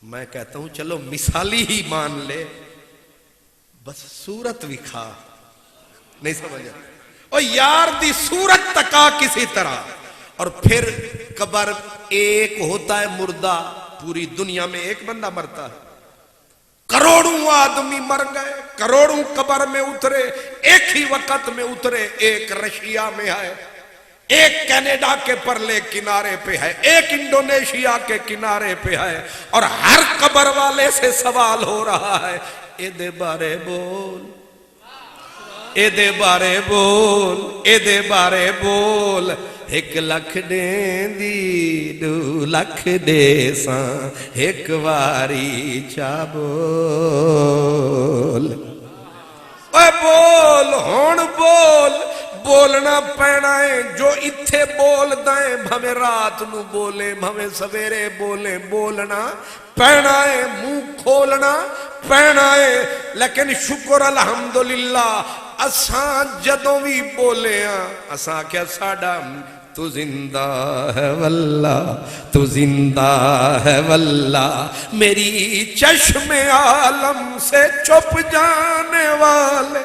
میں کہتا ہوں چلو مثالی ہی مان لے، بس صورت بھی کھا. نہیں سمجھا؟ اور یار دی صورت تکا کسی طرح. اور پھر قبر ایک ہوتا ہے مردہ، پوری دنیا میں ایک بندہ مرتا ہے. کروڑوں آدمی مر گئے، کروڑوں قبر میں اترے، ایک ہی وقت میں اترے. ایک رشیا میں ہے، ایک کینیڈا کے پرلے کنارے پہ ہے، ایک انڈونیشیا کے کنارے پہ ہے. اور ہر قبر والے سے سوال ہو رہا ہے اے دے بارے بول، اے دے بارے بول، اے دے بارے بول. 1 لکھ دیں دی 2 لکھ دے ساں ایک واری چا بول. اے بول ہون بول. بولنا پینا ہے. جو اتھے بول دائیں بھمیں رات نو بولے بھمیں سویرے بولے، بولنا پینا ہے. منہ کھولنا پینا ہے. لیکن شکر الحمدللہ اساں جدوں بھی بولے ہاں اساں کیا ساڈا تو زندہ ہے واللہ، تو زندہ ہے واللہ، میری چشم عالم سے چھپ جانے والے.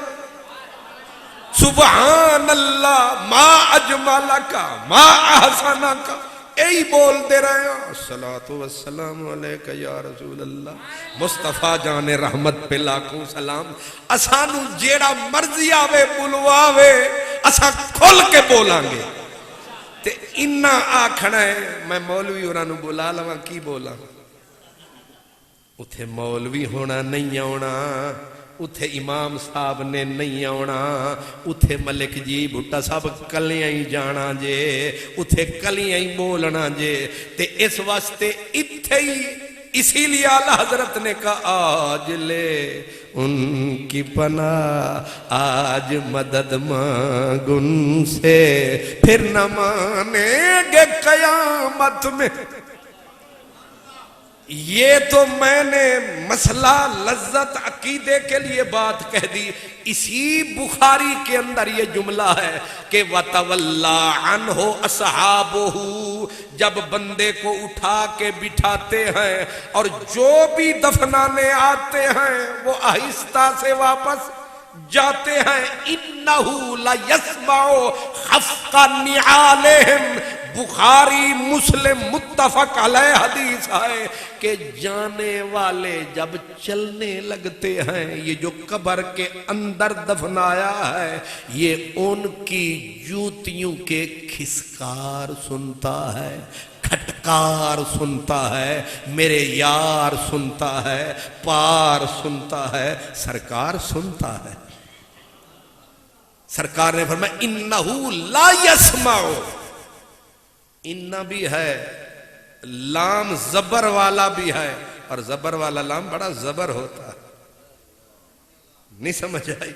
سبحان اللہ ما اجمالہ کا ما احسانہ کا یہی بول دے رہے ہیں. الصلاۃ والسلام علیکہ یا رسول اللہ. مصطفیٰ جان رحمت پہ لاکھوں سلام. اسانو جیڑا مرضی آوے بلواوے اساں کھل کے بولیں گے. تے انہا آکھنا ہے میں مولوی اورانو بلا لواں کی بولا. اتھے مولوی ہونا نہیں آنا، اتھے امام صاحب نے نہیں آنا، اتھے ملک جی بھٹا صاحب کلیاں ہی جانا جے، اتھے کلیاں ہی بولنا جے. تے اس واسطے اتھے ہی اسی لیے اعلیٰ حضرت نے کہا آج لے ان کی پناہ، آج مدد مانگ ان سے، پھر نہ مانیں گے قیامت میں۔ یہ تو میں نے مسئلہ لذت عقیدے کے لیے بات کہہ دی۔ اسی بخاری کے اندر یہ جملہ ہے کہ وَتَوَلَّا عَنْهُ أَصْحَابُهُ، جب بندے کو اٹھا کے بٹھاتے ہیں اور جو بھی دفنانے آتے ہیں وہ آہستہ سے واپس جاتے ہیں۔ إِنَّهُ لَيَسْمَعُ خَفْقَ نِعَالِهِمْ، بخاری مسلم متفق علیہ حدیث ہے کہ جانے والے جب چلنے لگتے ہیں، یہ جو قبر کے اندر دفنایا ہے یہ ان کی جوتیوں کے کھسکار سنتا ہے، کھٹکار سنتا ہے، میرے یار سنتا ہے، پار سنتا ہے، سرکار سنتا ہے۔ سرکار نے فرمایا انہو لا یسمع، انہ بھی ہے، لام زبر والا بھی ہے، اور زبر والا لام بڑا زبر ہوتا ہے، نہیں سمجھ آئی؟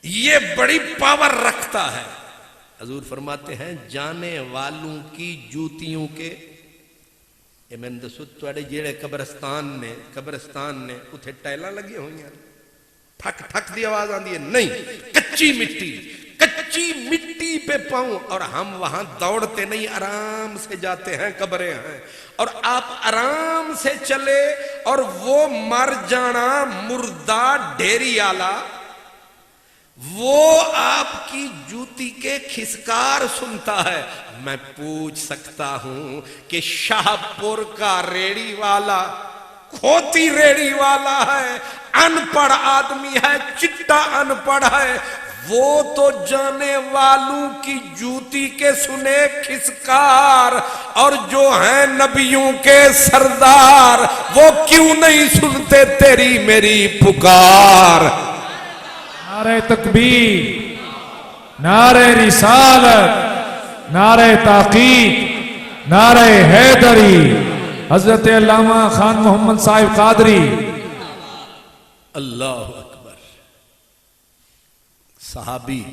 یہ بڑی پاور رکھتا ہے۔ حضور فرماتے ہیں جانے والوں کی جوتیوں کے، یہ میں نے دسو توڑے جیڑے قبرستان نے اتھے ٹائلاں لگی ہوئی ہیں، ٹھک ٹھک دی آواز آندی ہے؟ نہیں، کچی مٹی پہ پاؤں، اور ہم وہاں دوڑتے نہیں، آرام سے جاتے ہیں، قبریں ہیں، اور آپ آرام سے چلے، اور وہ مر جانا مردہ ڈیری آلا وہ آپ کی جوتی کے کھسکار سنتا ہے۔ میں پوچھ سکتا ہوں کہ شاہ پور کا ریڑی والا، کھوتی ریڑی والا ہے، ان پڑھ آدمی ہے، چٹا ان پڑھ ہے، وہ تو جانے والوں کی جوتی کے سنے کھسکار، اور جو ہیں نبیوں کے سردار وہ کیوں نہیں سنتے تیری میری پکار؟ نعرہ تکبیر، نعرہ رسالت، نعرہ تحقیق، نعرہ حیدری، حضرت علامہ خان محمد صاحب قادری۔ اللہ اکبر۔ صحابی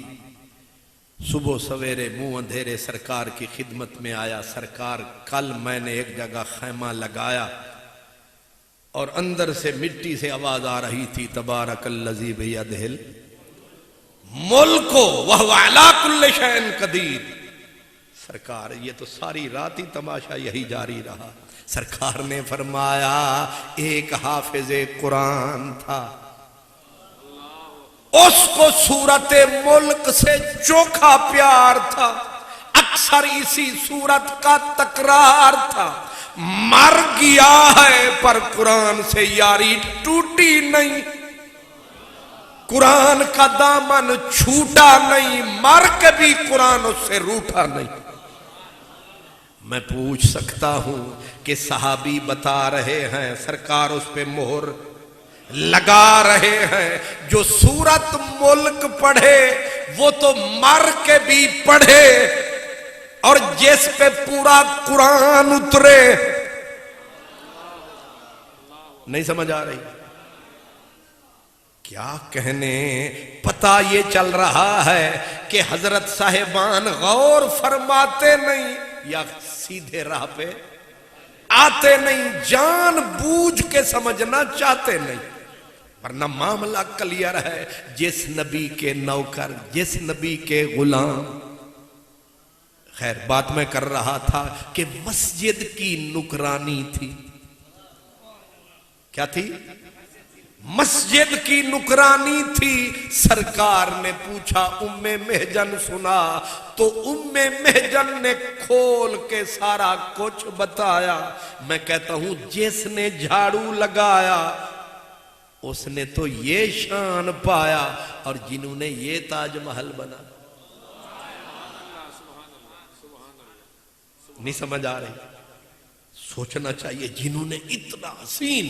صبح سویرے منہ اندھیرے سرکار کی خدمت میں آیا، سرکار کل میں نے ایک جگہ خیمہ لگایا اور اندر سے مٹی سے آواز آ رہی تھی تبارک الذی بیدہ الملک وہو علی کل شیء قدیر۔ سرکار یہ تو ساری رات ہی تماشا یہی جاری رہا۔ سرکار نے فرمایا ایک حافظ قرآن تھا، اس کو سورت ملک سے چوکھا پیار تھا، اکثر اسی سورت کا تکرار تھا، مر گیا ہے پر قرآن سے یاری ٹوٹی نہیں، قرآن کا دامن چھوٹا نہیں، مر کے بھی قرآن اس سے روٹا نہیں۔ میں پوچھ سکتا ہوں کہ صحابی بتا رہے ہیں، سرکار اس پہ مہر لگا رہے ہیں، جو سورت ملک پڑھے وہ تو مر کے بھی پڑھے، اور جس پہ پورا قرآن اترے، نہیں سمجھ آ رہی؟ کیا کہنے؟ پتہ یہ چل رہا ہے کہ حضرت صاحبان غور فرماتے نہیں یا سیدھے راہ پہ آتے نہیں، جان بوجھ کے سمجھنا چاہتے نہیں، ورنہ معاملہ کلیئر ہے۔ جس نبی کے نوکر، جس نبی کے غلام، خیر بات میں کر رہا تھا کہ مسجد کی نکرانی تھی، کیا تھی؟ مسجد کی نکرانی تھی۔ سرکار نے پوچھا ام محجن سنا؟ تو ام محجن نے کھول کے سارا کچھ بتایا۔ میں کہتا ہوں جس نے جھاڑو لگایا اس نے تو یہ شان پایا، اور جنہوں نے یہ تاج محل بنا، نہیں سمجھ آ رہی؟ سوچنا چاہیے، جنہوں نے اتنا حسین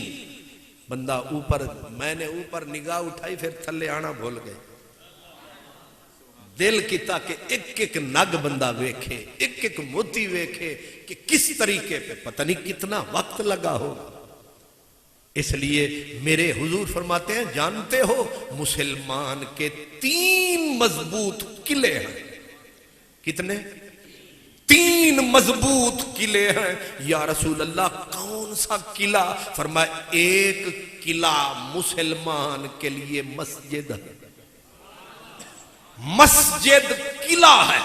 بندہ اوپر، میں نے اوپر نگاہ اٹھائی پھر تھلے آنا بھول گئے، دل کیتا کہ ایک ایک نگ بندہ ویکھے، ایک ایک موتی ویکھے کہ کس طریقے پہ، پتہ نہیں کتنا وقت لگا ہوگا۔ اس لیے میرے حضور فرماتے ہیں جانتے ہو مسلمان کے 3 مضبوط قلعے ہیں. کتنے؟ 3 مضبوط قلعے ہیں. یا رسول اللہ کون سا قلعہ؟ فرمایا ایک قلعہ مسلمان کے لیے مسجد ہے. مسجد قلعہ ہے.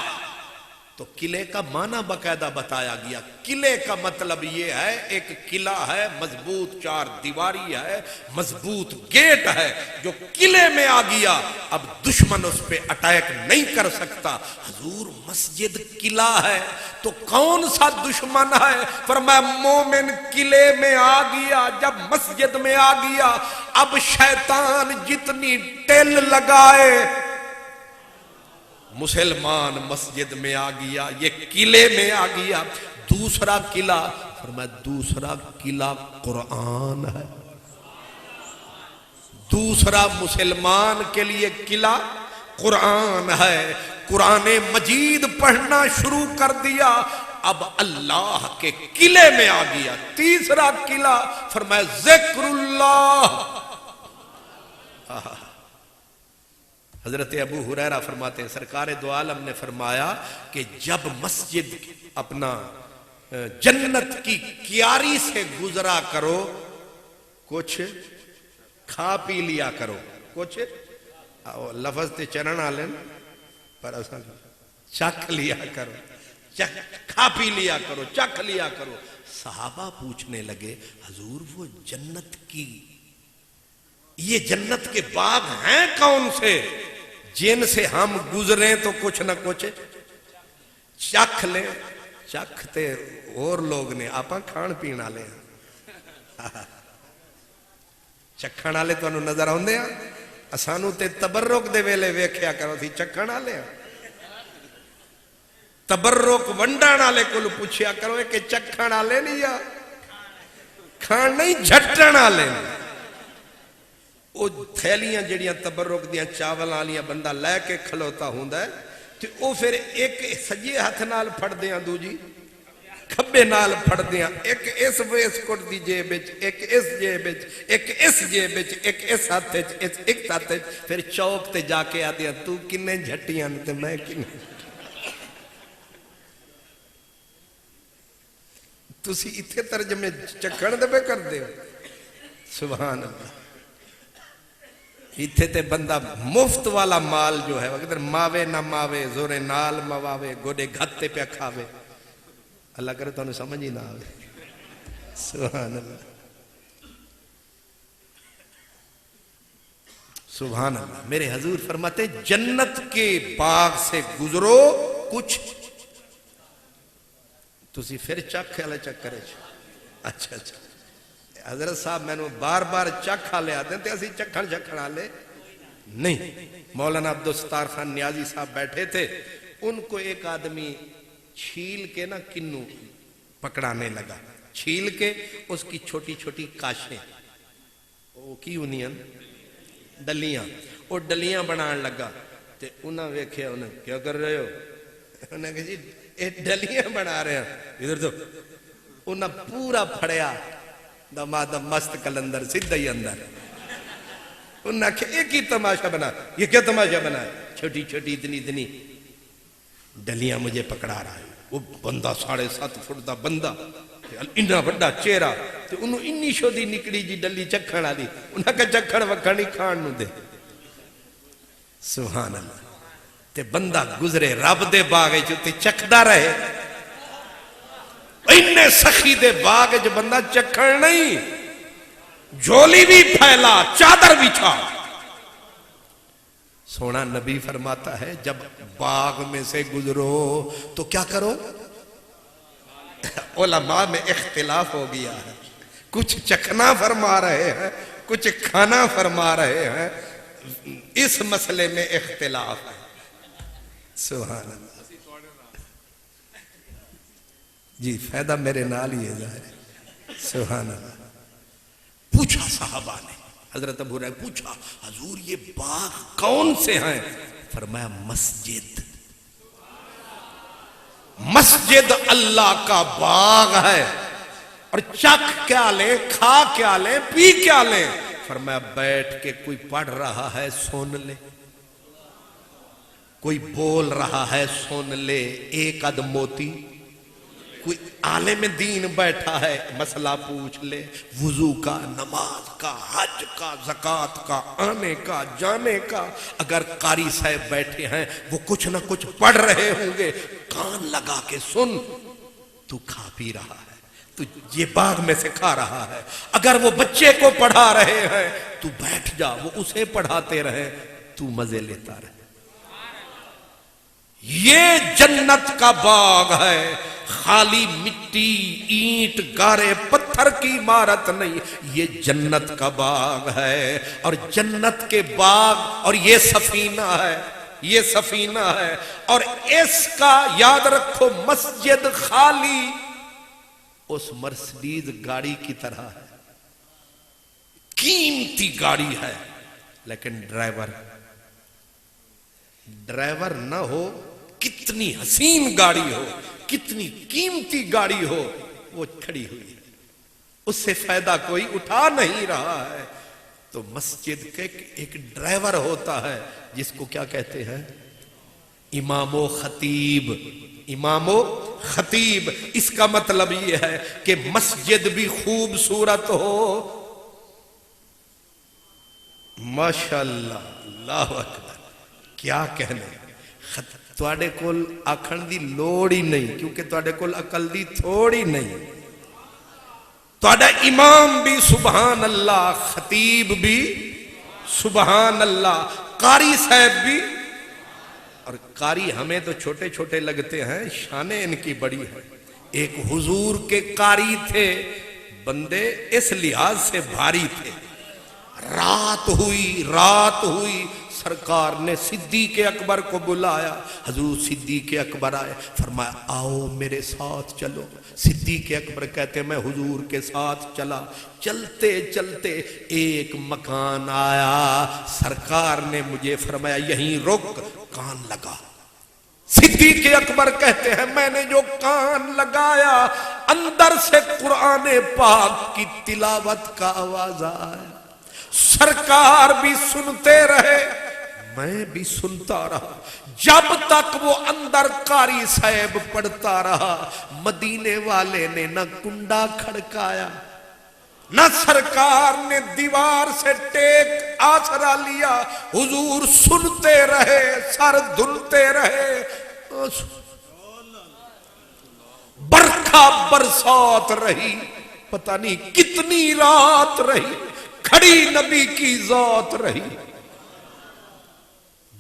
تو قلعے کا معنی باقاعدہ بتایا گیا. قلعے کا مطلب یہ ہے ایک قلعہ ہے مضبوط 4 دیواری ہے مضبوط گیٹ ہے جو قلعے میں آ گیا اب دشمن اس پہ اٹیک نہیں کر سکتا. حضور مسجد قلعہ ہے تو کون سا دشمن ہے؟ فرمایا مومن قلعے میں آ گیا. جب مسجد میں آ گیا اب شیطان جتنی ٹیل لگائے مسلمان مسجد میں آ گیا یہ قلعے میں آ گیا. دوسرا قلعہ فرمایا دوسرا قلعہ قرآن ہے. دوسرا مسلمان کے لیے قلعہ قرآن ہے. قرآن مجید پڑھنا شروع کر دیا اب اللہ کے قلعے میں آ گیا. تیسرا قلعہ فرمایا ذکر اللہ. حضرت ابو ہریرہ فرماتے ہیں سرکار دو عالم نے فرمایا کہ جب مسجد اپنا جنت کی کیاری سے گزرا کرو کچھ کھا پی لیا کرو. کچھ لفظ تے چرن آلن پر ایسا چکھ لیا کرو کھا پی لیا کرو چکھ لیا کرو. صحابہ پوچھنے لگے حضور وہ جنت کی یہ جنت کے باغ ہیں کون سے جن سے ہم گزریں تو کچھ نہ کچھ چکھ لیں. چکھتے اور لوگ نے آپاں کھان پین والے ہیں چکھن والے تو نظر آندے ہیں سانو تے تبرک دے ویلے ویکھیا کرو تھی چکھن والے ہیں. تبرک ونڈان والے کو پوچھیا کرو کہ چکھن والے نہیں یا کھان نہیں جھٹن والے نہیں. وہ تھیلیاں جڑیاں تبرک دیاں چاول والیاں بندہ لے کے کھلوتا ہوندا ہے تے او پھر ایک سجے ہاتھ نال پھڑ دیاں دوجی کھبے نال پھڑ دیاں ایک اس ویسکٹ دی جیب وچ ایک اس جیب وچ ایک اس جیب وچ ایک اس ہاتھ وچ ایک ہاتھ وچ پھر چوک تے جا کے آدیاں تو کنے جھٹیاں تے میں کنے. تسی ایتھے ترجمے چکھن دے پہ کر دے ہو. سبحان اللہ. ایتھے تے بندہ مفت والا مال جو ہے اگر ماوے نہ ماوے زورے نال مواوے گوڑے گھتے پہ کھاوے. اللہ کرے تو انہیں سمجھ ہی نہ آوے. سبحان اللہ سبحان اللہ. میرے حضور فرماتے جنت کے باغ سے گزرو کچھ تسی پھر چکھ والے چکرے اچھا اچھا حضرت صاحب میں نے بار بار چکھ آلے آتے ہیں اسی چکھن چکھن آلے نہیں. مولانا عبدالستار خان نیازی صاحب بیٹھے تھے ان کو ایک آدمی چھیل کے نا کنو پکڑانے لگا. چھیل کے اس کی چھوٹی چھوٹی کاشیں وہ کی انہیں ڈلیاں وہ ڈلیاں بنان لگا تے انہاں ویکھیا انہیں کیا کر رہے ہو انہیں کہا جی اے ڈلیاں بنا رہے ہیں ادھر تو انہاں پورا پھڑیا دماد مست کلندر سدھا ہی اندر انہوں نے کہا ایک ہی تماشا بنا. یہ کیا تماشا بنا ہے؟ چھوٹی چھوٹی اتنی اتنی ڈلیاں مجھے پکڑا رہا ہے. وہ بندہ 7.5 فٹ دا بندہ انہا بڑا چہرہ تو انہوں انی شودی نکڑی جی ڈلی چکھن آلی انہاں کا چکھن وکھنی کھان نو دے. سبحان اللہ. تے بندہ گزرے رب دے باغے جو تے چکھدا رہے انہیں سخی دے باغ جو بندہ چکھن نہیں جھولی بھی پھیلا چادر بھی چھا. سونا نبی فرماتا ہے جب باغ میں سے گزرو تو کیا کرو. علماء میں اختلاف ہو گیا ہے کچھ چکھنا فرما رہے ہیں کچھ کھانا فرما رہے ہیں اس مسئلے میں اختلاف ہے. سبحان اللہ. جی فائدہ میرے نال ہی ہے ظاہر ہے. سبحان اللہ. پوچھا صحابہ نے حضرت ابو ہریرہ پوچھا حضور یہ باغ کون سے ہیں؟ فرمایا مسجد. مسجد اللہ کا باغ ہے اور چکھ کیا لیں، کھا کیا لیں، پی کیا لیں؟ فرمایا بیٹھ کے کوئی پڑھ رہا ہے سن لے، کوئی بول رہا ہے سن لے، ایک اد موتی، کوئی عالم دین بیٹھا ہے مسئلہ پوچھ لے، وضو کا، نماز کا، حج کا، زکوٰۃ کا، آنے کا، جانے کا۔ اگر قاری صاحب بیٹھے ہیں وہ کچھ نہ کچھ پڑھ رہے ہوں گے، کان لگا کے سن۔ تو کھا پی رہا ہے، تو یہ باغ میں سے کھا رہا ہے، اگر وہ بچے کو پڑھا رہے ہیں تو بیٹھ جا، وہ اسے پڑھاتے رہے، تو مزے لیتا رہے۔ یہ جنت کا باغ ہے، خالی مٹی، اینٹ، گارے، پتھر کی عمارت نہیں، یہ جنت کا باغ ہے۔ اور جنت کے باغ، اور یہ سفینہ ہے، یہ سفینہ ہے، اور اس کا یاد رکھو مسجد خالی اس مرسڈیز گاڑی کی طرح ہے، قیمتی گاڑی ہے، لیکن ڈرائیور نہ ہو، کتنی حسین گاڑی ہو، کتنی قیمتی گاڑی ہو، وہ کھڑی ہوئی ہے، اس سے فائدہ کوئی اٹھا نہیں رہا ہے۔ تو مسجد کے ایک ڈرائیور ہوتا ہے جس کو کیا کہتے ہیں؟ امام و خطیب۔ امام و خطیب، اس کا مطلب یہ ہے کہ مسجد بھی خوبصورت ہو، ماشاءاللہ، اللہ اکبر، کیا کہنے، تواڈے کول آکھن دی لوڑ ہی نہیں، کیونکہ تواڈے کول عقل دی تھوڑی نہیں۔ تواڈا امام بھی سبحان اللہ، خطیب بھی سبحان اللہ، قاری صاحب بھی۔ اور قاری ہمیں تو چھوٹے چھوٹے لگتے ہیں، شانیں ان کی بڑی ہے۔ ایک حضور کے قاری تھے، بندے اس لحاظ سے بھاری تھے، رات ہوئی سرکار نے صدیق اکبر کو بلایا، حضور صدیق اکبر آئے، فرمایا آؤ میرے ساتھ چلو۔ صدیق اکبر کہتے میں حضور کے ساتھ چلا، چلتے چلتے ایک مکان آیا، سرکار نے مجھے فرمایا یہیں رک، کان لگا۔ صدیق اکبر کہتے ہیں میں نے جو کان لگایا، اندر سے قرآن پاک کی تلاوت کا آواز آیا، سرکار بھی سنتے رہے، میں بھی سنتا رہا، جب تک وہ اندر قاری صاحب پڑھتا رہا۔ مدینے والے نے نہ کنڈا کھڑکایا، نہ سرکار نے دیوار سے ٹیک آسرا لیا، حضور سنتے رہے، سر دھلتے رہے۔ برکھا برسات رہی، پتہ نہیں کتنی رات رہی، کھڑی نبی کی ذات رہی۔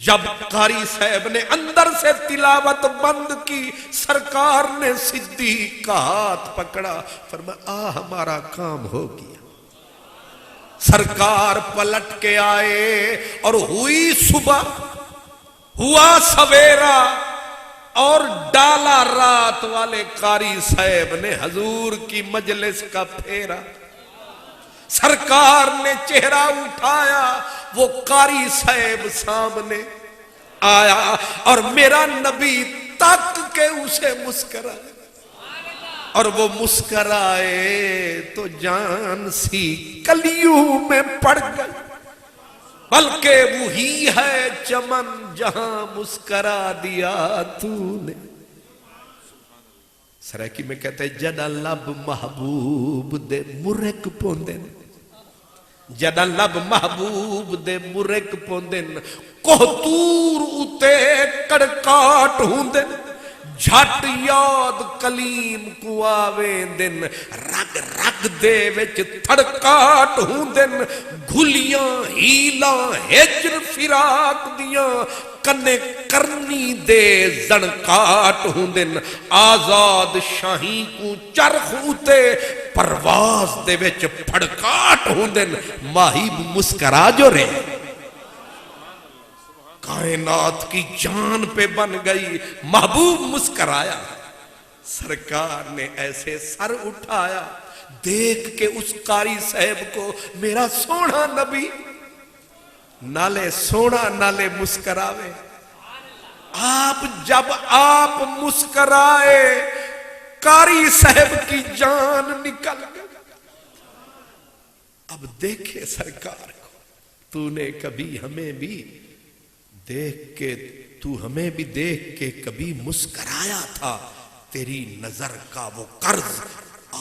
جب قاری صاحب نے اندر سے تلاوت بند کی، سرکار نے صدیق کا ہاتھ پکڑا، فرمایا ہمارا کام ہو گیا۔ سرکار پلٹ کے آئے اور ہوئی صبح، ہوا سویرا، اور ڈالا رات والے قاری صاحب نے حضور کی مجلس کا پھیرا۔ سرکار نے چہرہ اٹھایا، وہ قاری صاحب سامنے آیا، اور میرا نبی تک کے اسے مسکرائے، اور وہ مسکرائے تو جان سی کلیوں میں پڑ گئی، بلکہ وہی ہے چمن جہاں مسکرا دیا تو نے۔ سرائکی میں کہتے ہیں جڑا لب محبوب دے مرک پوندن، جڑا لب محبوب دے مرک پوندن، کوہتور اتے کڑکاٹ ہوندن، جھٹ یاد کلیم کو آویں دن، رگ رگ دے وچ تھڑکاٹ ہوندن، گھلیاں ہیلاں ہجر فراق دیاں، کنے کرنی دے زنکاٹ ہوندن، آزاد شاہی کو چرخ اتے پرواز دے وچ پھڑکاٹ ہوندن، ماہی مسکرا جو رہے، کائنات کی جان پہ بن گئی، محبوب مسکرایا۔ سرکار نے ایسے سر اٹھایا، دیکھ کے اس قاری صاحب کو میرا سونا نبی نالے سونا نالے مسکراوے۔ آپ جب آپ مسکرائے، قاری صاحب کی جان نکل گئی۔ اب دیکھے سرکار کو، تو نے کبھی ہمیں بھی دیکھ کے کبھی مسکرایا تھا، تیری نظر کا وہ قرض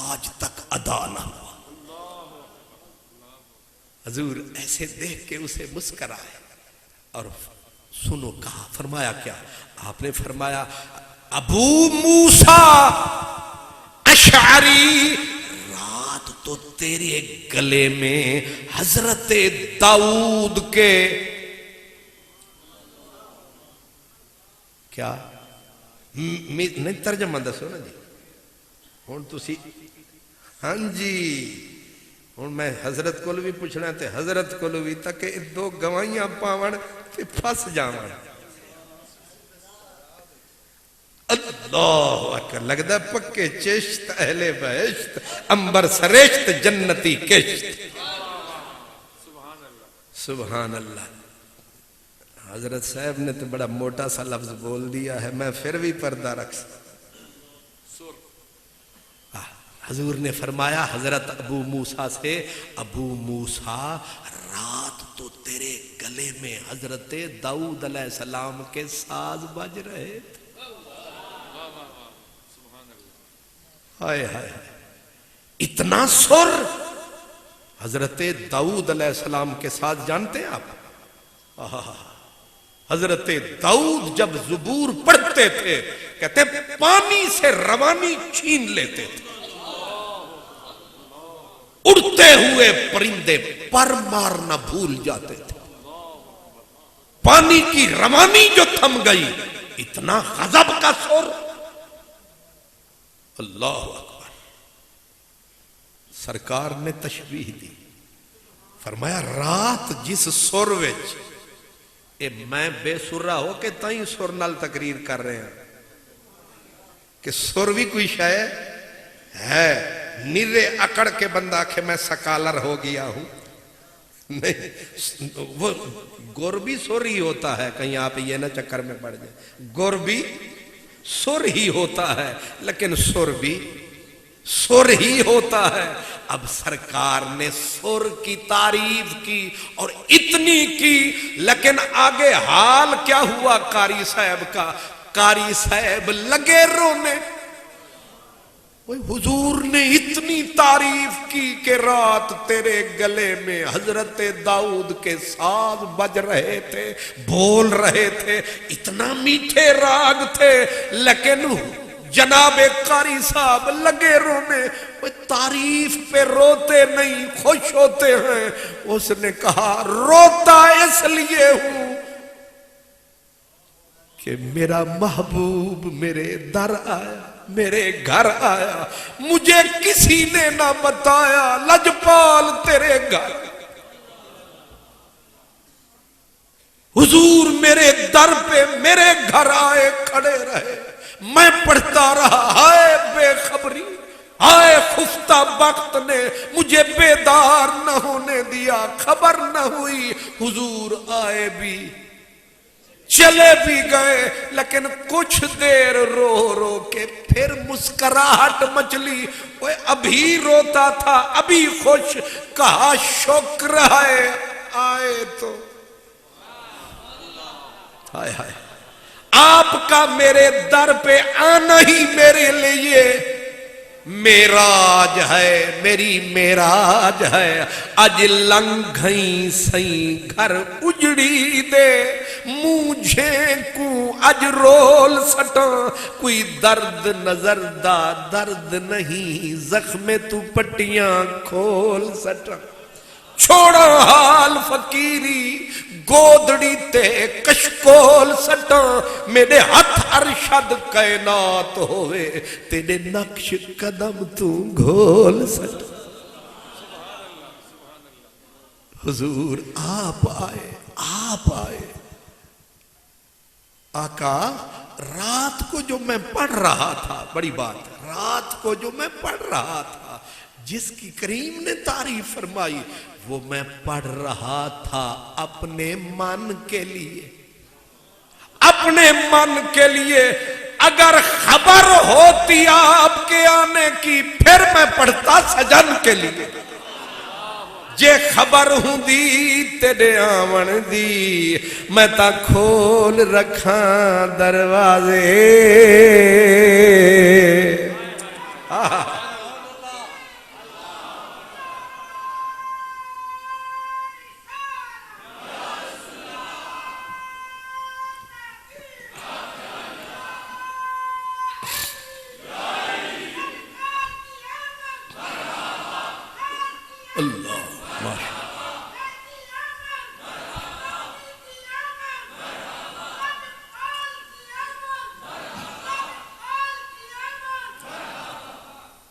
آج تک ادا نہ ہوا۔ حضور ایسے دیکھ کے اسے مسکرائے اور سنو کہا، فرمایا کیا؟ آپ نے فرمایا ابو موسیٰ اشعری، رات تو تیرے گلے میں حضرت داؤد کے کیا نہیں ترجمہ دسو نا جی ہوں تسی، ہاں جی ہوں میں حضرت کو بھی پوچھنا تے حضرت کو بھی تک دو گوائیاں پاون تے پھس جاون۔ اللہ اکبر، لگدا پکے چشت اہل بہشت، انبر سرشت جنتی کشت۔ سبحان اللہ۔ حضرت صاحب نے تو بڑا موٹا سا لفظ بول دیا ہے، میں پھر بھی پردہ رکھ سکتا۔ حضور نے فرمایا حضرت ابو موسیٰ سے، ابو موسیٰ رات تو تیرے گلے میں حضرت داؤد علیہ السلام کے ساز بج رہے تھے۔ ہائے ہائے، اتنا سر حضرت داؤد علیہ السلام کے ساتھ جانتے ہیں آپ؟ حضرت داؤد جب زبور پڑھتے تھے کہتے پانی سے روانی چھین لیتے تھے، اڑتے ہوئے پرندے پر مارنا بھول جاتے تھے، پانی کی روانی جو تھم گئی، اتنا غضب کا سر۔ اللہ اکبر۔ سرکار نے تشبیہ دی، فرمایا رات جس سر وچ اے میں بے سرا ہو کے تائیں سر نال تقریر کر رہے ہیں کہ سر بھی کوئی شے ہے، نیرے اکڑ کے بندہ کہ میں سکالر ہو گیا ہوں، نہیں، وہ گر بھی سر ہی ہوتا ہے، کہیں آپ یہ نہ چکر میں پڑ جائیں، گر بھی سر ہی ہوتا ہے، لیکن سر بھی سر ہی ہوتا ہے۔ اب سرکار نے سر کی تعریف کی اور اتنی کی، لیکن آگے حال کیا ہوا قاری صاحب کا؟ قاری صاحب لگے رونے۔ حضور نے اتنی تعریف کی کہ رات تیرے گلے میں حضرت داؤد کے ساز بج رہے تھے، بول رہے تھے، اتنا میٹھے راگ تھے، لیکن جناب قاری صاحب لگے رونے۔ تعریف پہ روتے نہیں، خوش ہوتے ہیں۔ اس نے کہا روتا اس لیے ہوں کہ میرا محبوب میرے در آیا، میرے گھر آیا، مجھے کسی نے نہ بتایا لجپال تیرے گھر۔ حضور میرے در پہ میرے گھر آئے، کھڑے رہے، میں پڑھتا رہا، ہائے بے خبری، ہائے خفتہ بخت نے مجھے بیدار نہ ہونے دیا، خبر نہ ہوئی۔ حضور آئے بھی چلے بھی گئے، لیکن کچھ دیر رو رو کے پھر مسکراہٹ مچلی۔ وہ ابھی روتا تھا، ابھی خوش، کہا شکر ہے آئے تو۔ ہائے ہائے، آپ کا میرے در پہ آنا ہی میرے لیے معراج ہے، میری معراج ہے۔ اج لنگھیں سئی گھر اجڑی دے، مجھے کو اج رول سٹاں، کوئی درد نظر دا درد نہیں، زخم تو پٹیاں کھول سٹاں۔ چھوڑا حال فقیری، گودڑی تے کشکول سٹاں، میرے ہاتھ ارشد کائنات ہوئے، تیرے نقش قدم تو گھول سٹاں۔ حضور آپ آئے، آپ آئے۔ آقا رات کو جو میں پڑھ رہا تھا، بڑی بات ہے، رات کو جو میں پڑھ رہا تھا، جس کی کریم نے تعریف فرمائی، وہ میں پڑھ رہا تھا اپنے من کے لیے، اپنے من کے لیے۔ اگر خبر ہوتی آپ کے آنے کی پھر میں پڑھتا سجن کے لیے، جے خبر ہوں دی تیرے آون دی میں تا کھول رکھاں دروازے۔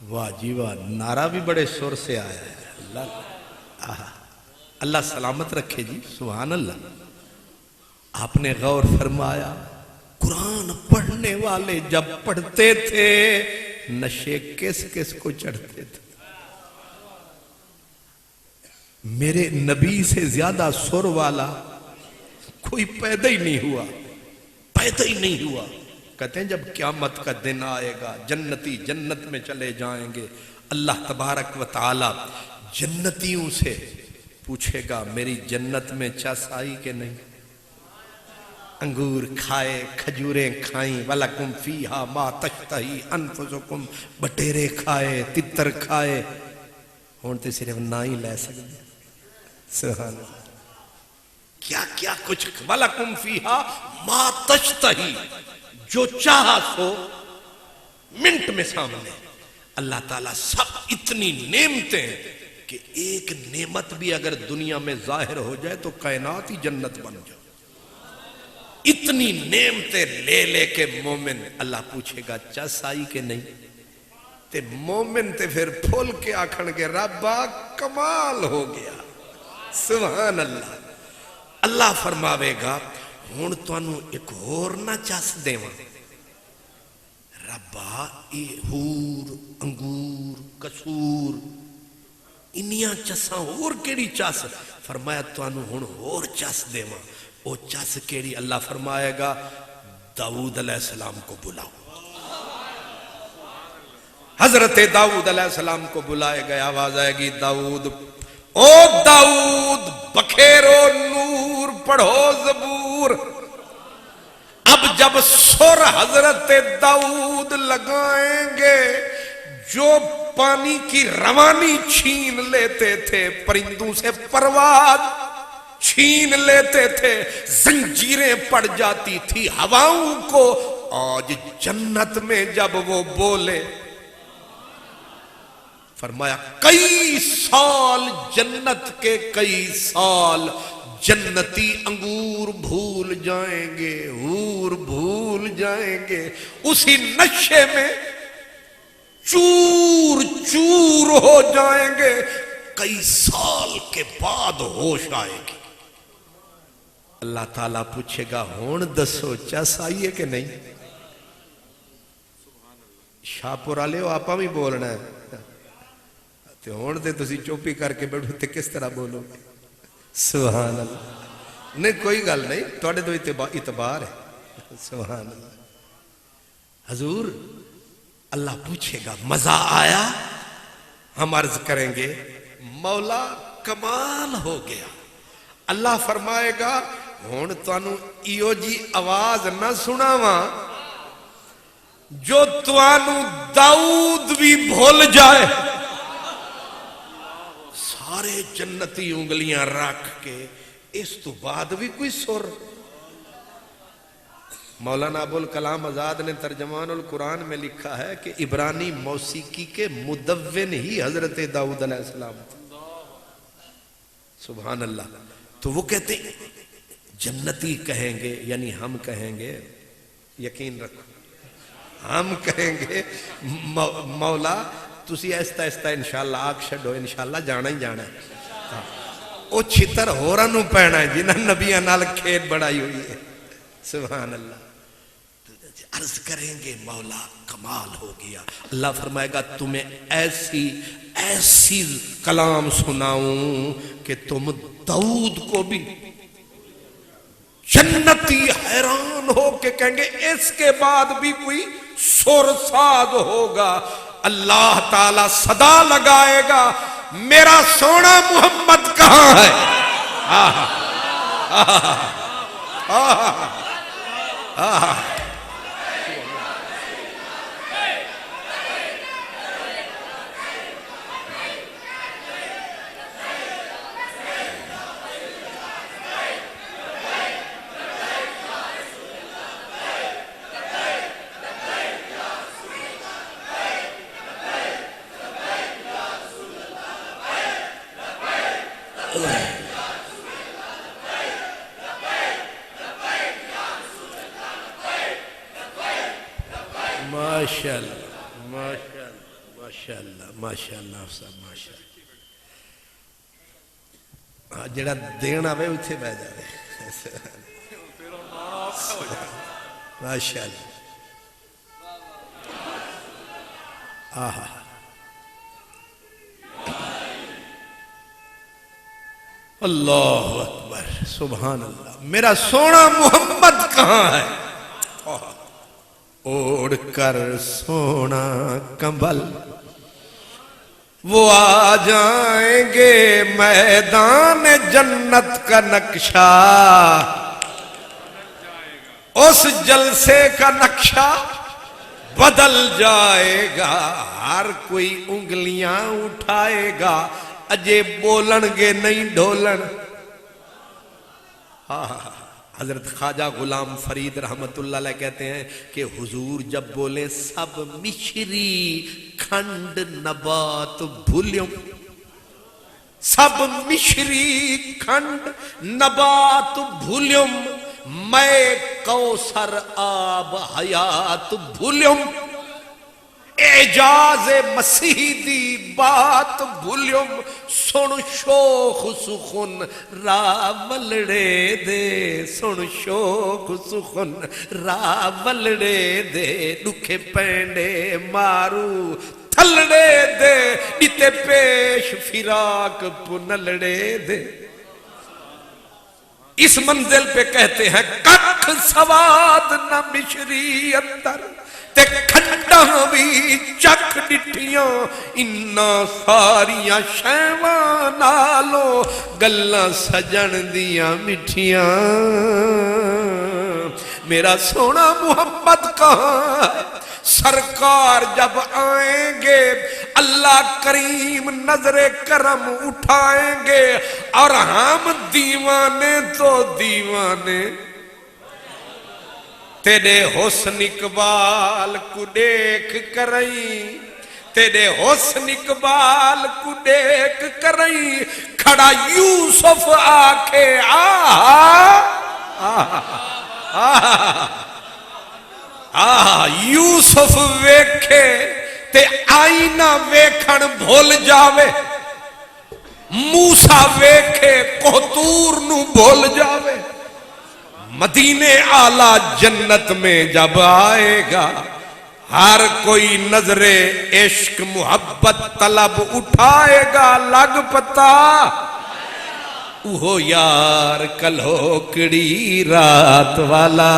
واہ جی واہ، نعرہ بھی بڑے سر سے آیا ہے۔ اللہ سلامت رکھے جی، سبحان اللہ۔ آپ نے غور فرمایا قرآن پڑھنے والے جب پڑھتے تھے نشے کس کس کو چڑھتے تھے؟ میرے نبی سے زیادہ سر والا کوئی پیدا ہی نہیں ہوا، پیدا ہی نہیں ہوا۔ کہتے ہیں جب قیامت کا دن آئے گا جنتی جنت میں چلے جائیں گے، اللہ تبارک و تعالی جنتیوں سے پوچھے گا میری جنت میں چس آئی کہ نہیں؟ انگور کھائے، کھجوریں کھائیں، وَلَكُمْ فِيهَا مَا تَشْتَهِي أَنفُسُكُمْ، بٹیرے کھائے، تتر کھائے، ہون تے صرف نہ ہی لے سکتے۔ سبحان اللہ، کیا کیا کچھ، وَلَكُمْ فِيهَا مَا تَشْتَهِي، جو چاہا سو منٹ میں سامنے۔ اللہ تعالیٰ سب اتنی نعمتیں کہ ایک نعمت بھی اگر دنیا میں ظاہر ہو جائے تو کائنات ہی جنت بن جائے۔ اتنی نعمتیں لے لے کے مومن، اللہ پوچھے گا چس آئی کہ نہیں؟ تے مومن تے پھر پھول کے آکھن کے ربا کمال ہو گیا۔ سبحان اللہ۔ اللہ فرماوے گا ہون تو انہوں ایک اور نہ چس دیواں، ربا اے ہور، انگور، کسور، انیاں چساں اور کیڑی چس؟ فرمایا تو انہوں ہون اور چس دیواں۔ او چس کیڑی؟ اللہ فرمائے گا داؤد علیہ السلام کو بلاؤ۔ حضرت داؤد علیہ السلام کو بلائے گئے، آواز آئے گی داؤد، او داؤد بکھیرو نور، پڑھو زبور۔ اب جب سر حضرت داؤد لگائیں گے، جو پانی کی روانی چھین لیتے تھے، پرندوں سے پرواز چھین لیتے تھے، زنجیریں پڑ جاتی تھی ہواؤں کو، آج جنت میں جب وہ بولے، فرمایا کئی سال جنت کے، کئی سال جنتی انگور بھول جائیں گے، حور بھول جائیں گے، اسی نشے میں چور چور ہو جائیں گے، کئی سال کے بعد ہوش آئے گی۔ اللہ تعالیٰ پوچھے گا ہون دسو چس آئیے کہ نہیں؟ شاپور والے ہو آپا بھی بولنا ہے، تے ہون دے تسی چوپی کر کے بیٹھو تے کس طرح بولو گے؟ سبحان اللہ۔ نہیں کوئی گل نہیں، توڑے تو اعتبار ہے۔ سبحان اللہ۔ حضور اللہ پوچھے گا مزہ آیا؟ ہم عرض کریں گے مولا کمال ہو گیا۔ اللہ فرمائے گا ہون توانو ایو جی آواز نہ سناواں جو توانو داؤد بھی بھول جائے۔ سارے جنتی انگلیاں رکھ کے اس تو بعد بھی کوئی سر۔ مولانا ابوالکلام آزاد نے ترجمان القرآن میں لکھا ہے کہ عبرانی موسیقی کے مدون ہی حضرت داؤد علیہ السلام تھے۔ سبحان اللہ۔ تو وہ کہتے ہیں جنتی کہیں گے، یعنی ہم کہیں گے، یقین رکھو ہم کہیں گے مولا تسی ایستا ایستا انشاءاللہ آگ شڈو، انشاءاللہ جانا ہی جانا ہے۔ او چھتر ہو رہا نو پہنا ہے جنہاں نبیاں نال کھیت بڑھائی ہوئی ہے۔ سبحان اللہ۔ عرض کریں گے مولا کمال ہو گیا۔ اللہ فرمائے گا تمہیں ایسی ایسی کلام سناؤں کہ تم داؤد کو بھی جنتی حیران ہو کے کہیں گے اس کے بعد بھی کوئی سر ساز ہوگا. اللہ تعالیٰ صدا لگائے گا میرا سونا محمد کہاں ہے. آہا آہا آہا آہا. ماشاءاللہ ماشاءاللہ ماشاءاللہ ماشاءاللہ صاحب ماشاءاللہ. جڑا دینا وے اتھے بہ جائے. ماشاءاللہ. آہا اللہ اکبر سبحان اللہ. میرا سونا محمد کہاں ہے. اوڑھ کر سونا کمبل وہ آ جائیں گے میدان جنت کا نقشہ. اس جلسے کا نقشہ بدل جائے گا. ہر کوئی انگلیاں اٹھائے گا اجے بولن گے نہیں ڈھولن. حضرت خواجہ غلام فرید رحمت اللہ علیہ کہتے ہیں کہ حضور جب بولے سب مشری کھنڈ نبات بھولیوں. سب مشری کھنڈ نبات بھولیوں میں کوثر آب حیات بھولیوں. اعجاز مسیح دی بات بھولیوں سن شوخ سخن راولڑے دے. سن شوخ سخن راولڑے دے دکھے پینڈے مارو تھلڑے دے ڈیتے پیش فراق پنلڑے دے. اس منزل پہ کہتے ہیں ککھ سواد نہ مشری اندر تے کھنڈاں بھی چک ڈٹھیاں انہا ساریاں شیواں نالو گلاں سجن دیاں مٹھیاں. میرا سونا محمد کہاں ہے. سرکار جب آئیں گے اللہ کریم نظر کرم اٹھائیں گے اور ہم دیوانے تو دیوانے تیرے حسن اقبال کو دیکھ کریں. تیرے حسن اقبال کو دیکھ کریں کھڑا یوسف آکھے یوسف ویکھے تے آئینہ ویکھن بھول جاوے. موسیٰ ویکھے کوہتور نو بھول جاوے. مدینے اعلیٰ جنت میں جب آئے گا ہر کوئی نظر عشق محبت طلب اٹھائے گا. لگ پتا اوہو یار کلوکڑی رات والا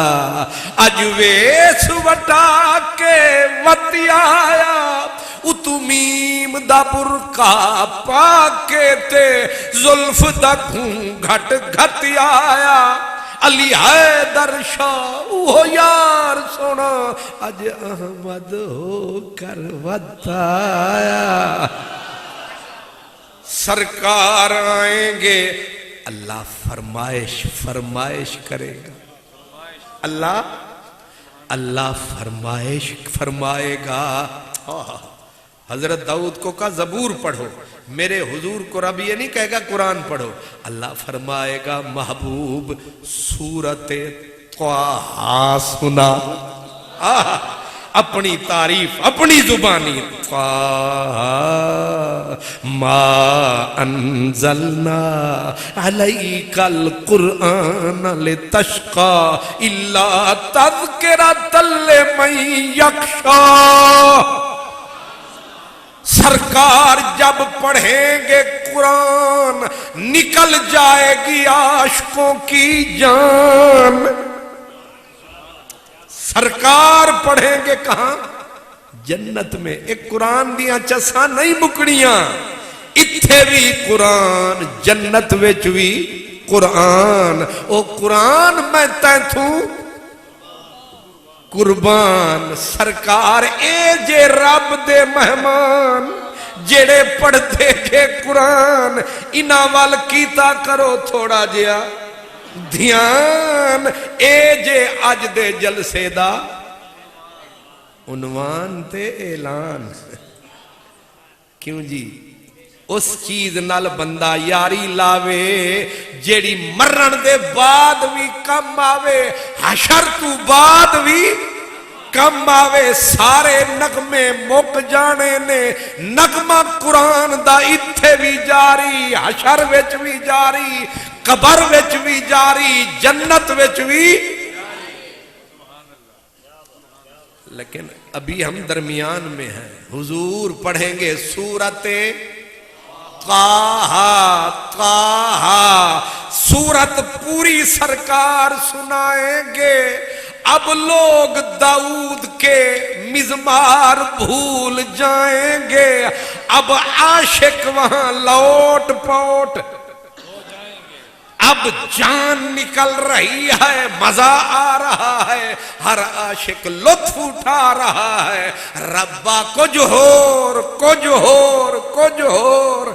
اج ویس وٹا کے وتی آیا. اتو میم دا برکا پاکے تے زلف دا گھونگھٹ گھتی آیا. علی حیدر شاہ وہ یار سونا اج احمد ہو کر بتایا. سرکار آئیں گے اللہ فرمائش کرے گا. اللہ فرمائش فرمائے گا. حضرت داؤد کو کہا زبور پڑھو. میرے حضور کو رب یہ نہیں کہے گا قرآن پڑھو. اللہ فرمائے گا محبوب سورت طٰہٰ سنا. اپنی تعریف اپنی زبانی. طٰہٰ ما انزلنا علیک القرآن لتشقى الا تذکرۃ لمن یخشی. سرکار جب پڑھیں گے قرآن نکل جائے گی عاشقوں کی جان. سرکار پڑھیں گے کہاں؟ جنت میں. ایک قرآن دیاں چساں نہیں مکڑیاں, اتھے بھی قرآن جنت وچ بھی قرآن. او قرآن میں تینتھوں قربان. سرکار اے جے رب دے مہمان جڑے پڑھتے گے قرآن, انہاں وال کیتا کرو تھوڑا جیا دھیان. اے جے اج دے جلسے دا عنوان تے اعلان. کیوں جی؟ اس چیز نال بندہ یاری لاوے جیڑی مرن دے بعد بھی کم آوے, حشر تو بعد بھی کم آوے. سارے نغمے مک جانے نے, نغمہ قرآن دا اتھے بھی جاری, حشر وچ بھی جاری, قبر وچ بھی جاری, جنت وچ بھی. لیکن ابھی ہم درمیان میں ہیں. حضور پڑھیں گے سورت طٰہٰ, سورت پوری سرکار سنائیں گے. اب لوگ داؤد کے مزمار بھول جائیں گے, اب عاشق وہاں لوٹ پوٹ. اب جان نکل رہی ہے, مزہ آ رہا ہے, ہر عاشق لطف اٹھا رہا ہے. ربا کچھ ہور کچھ ہور کچھ ہور.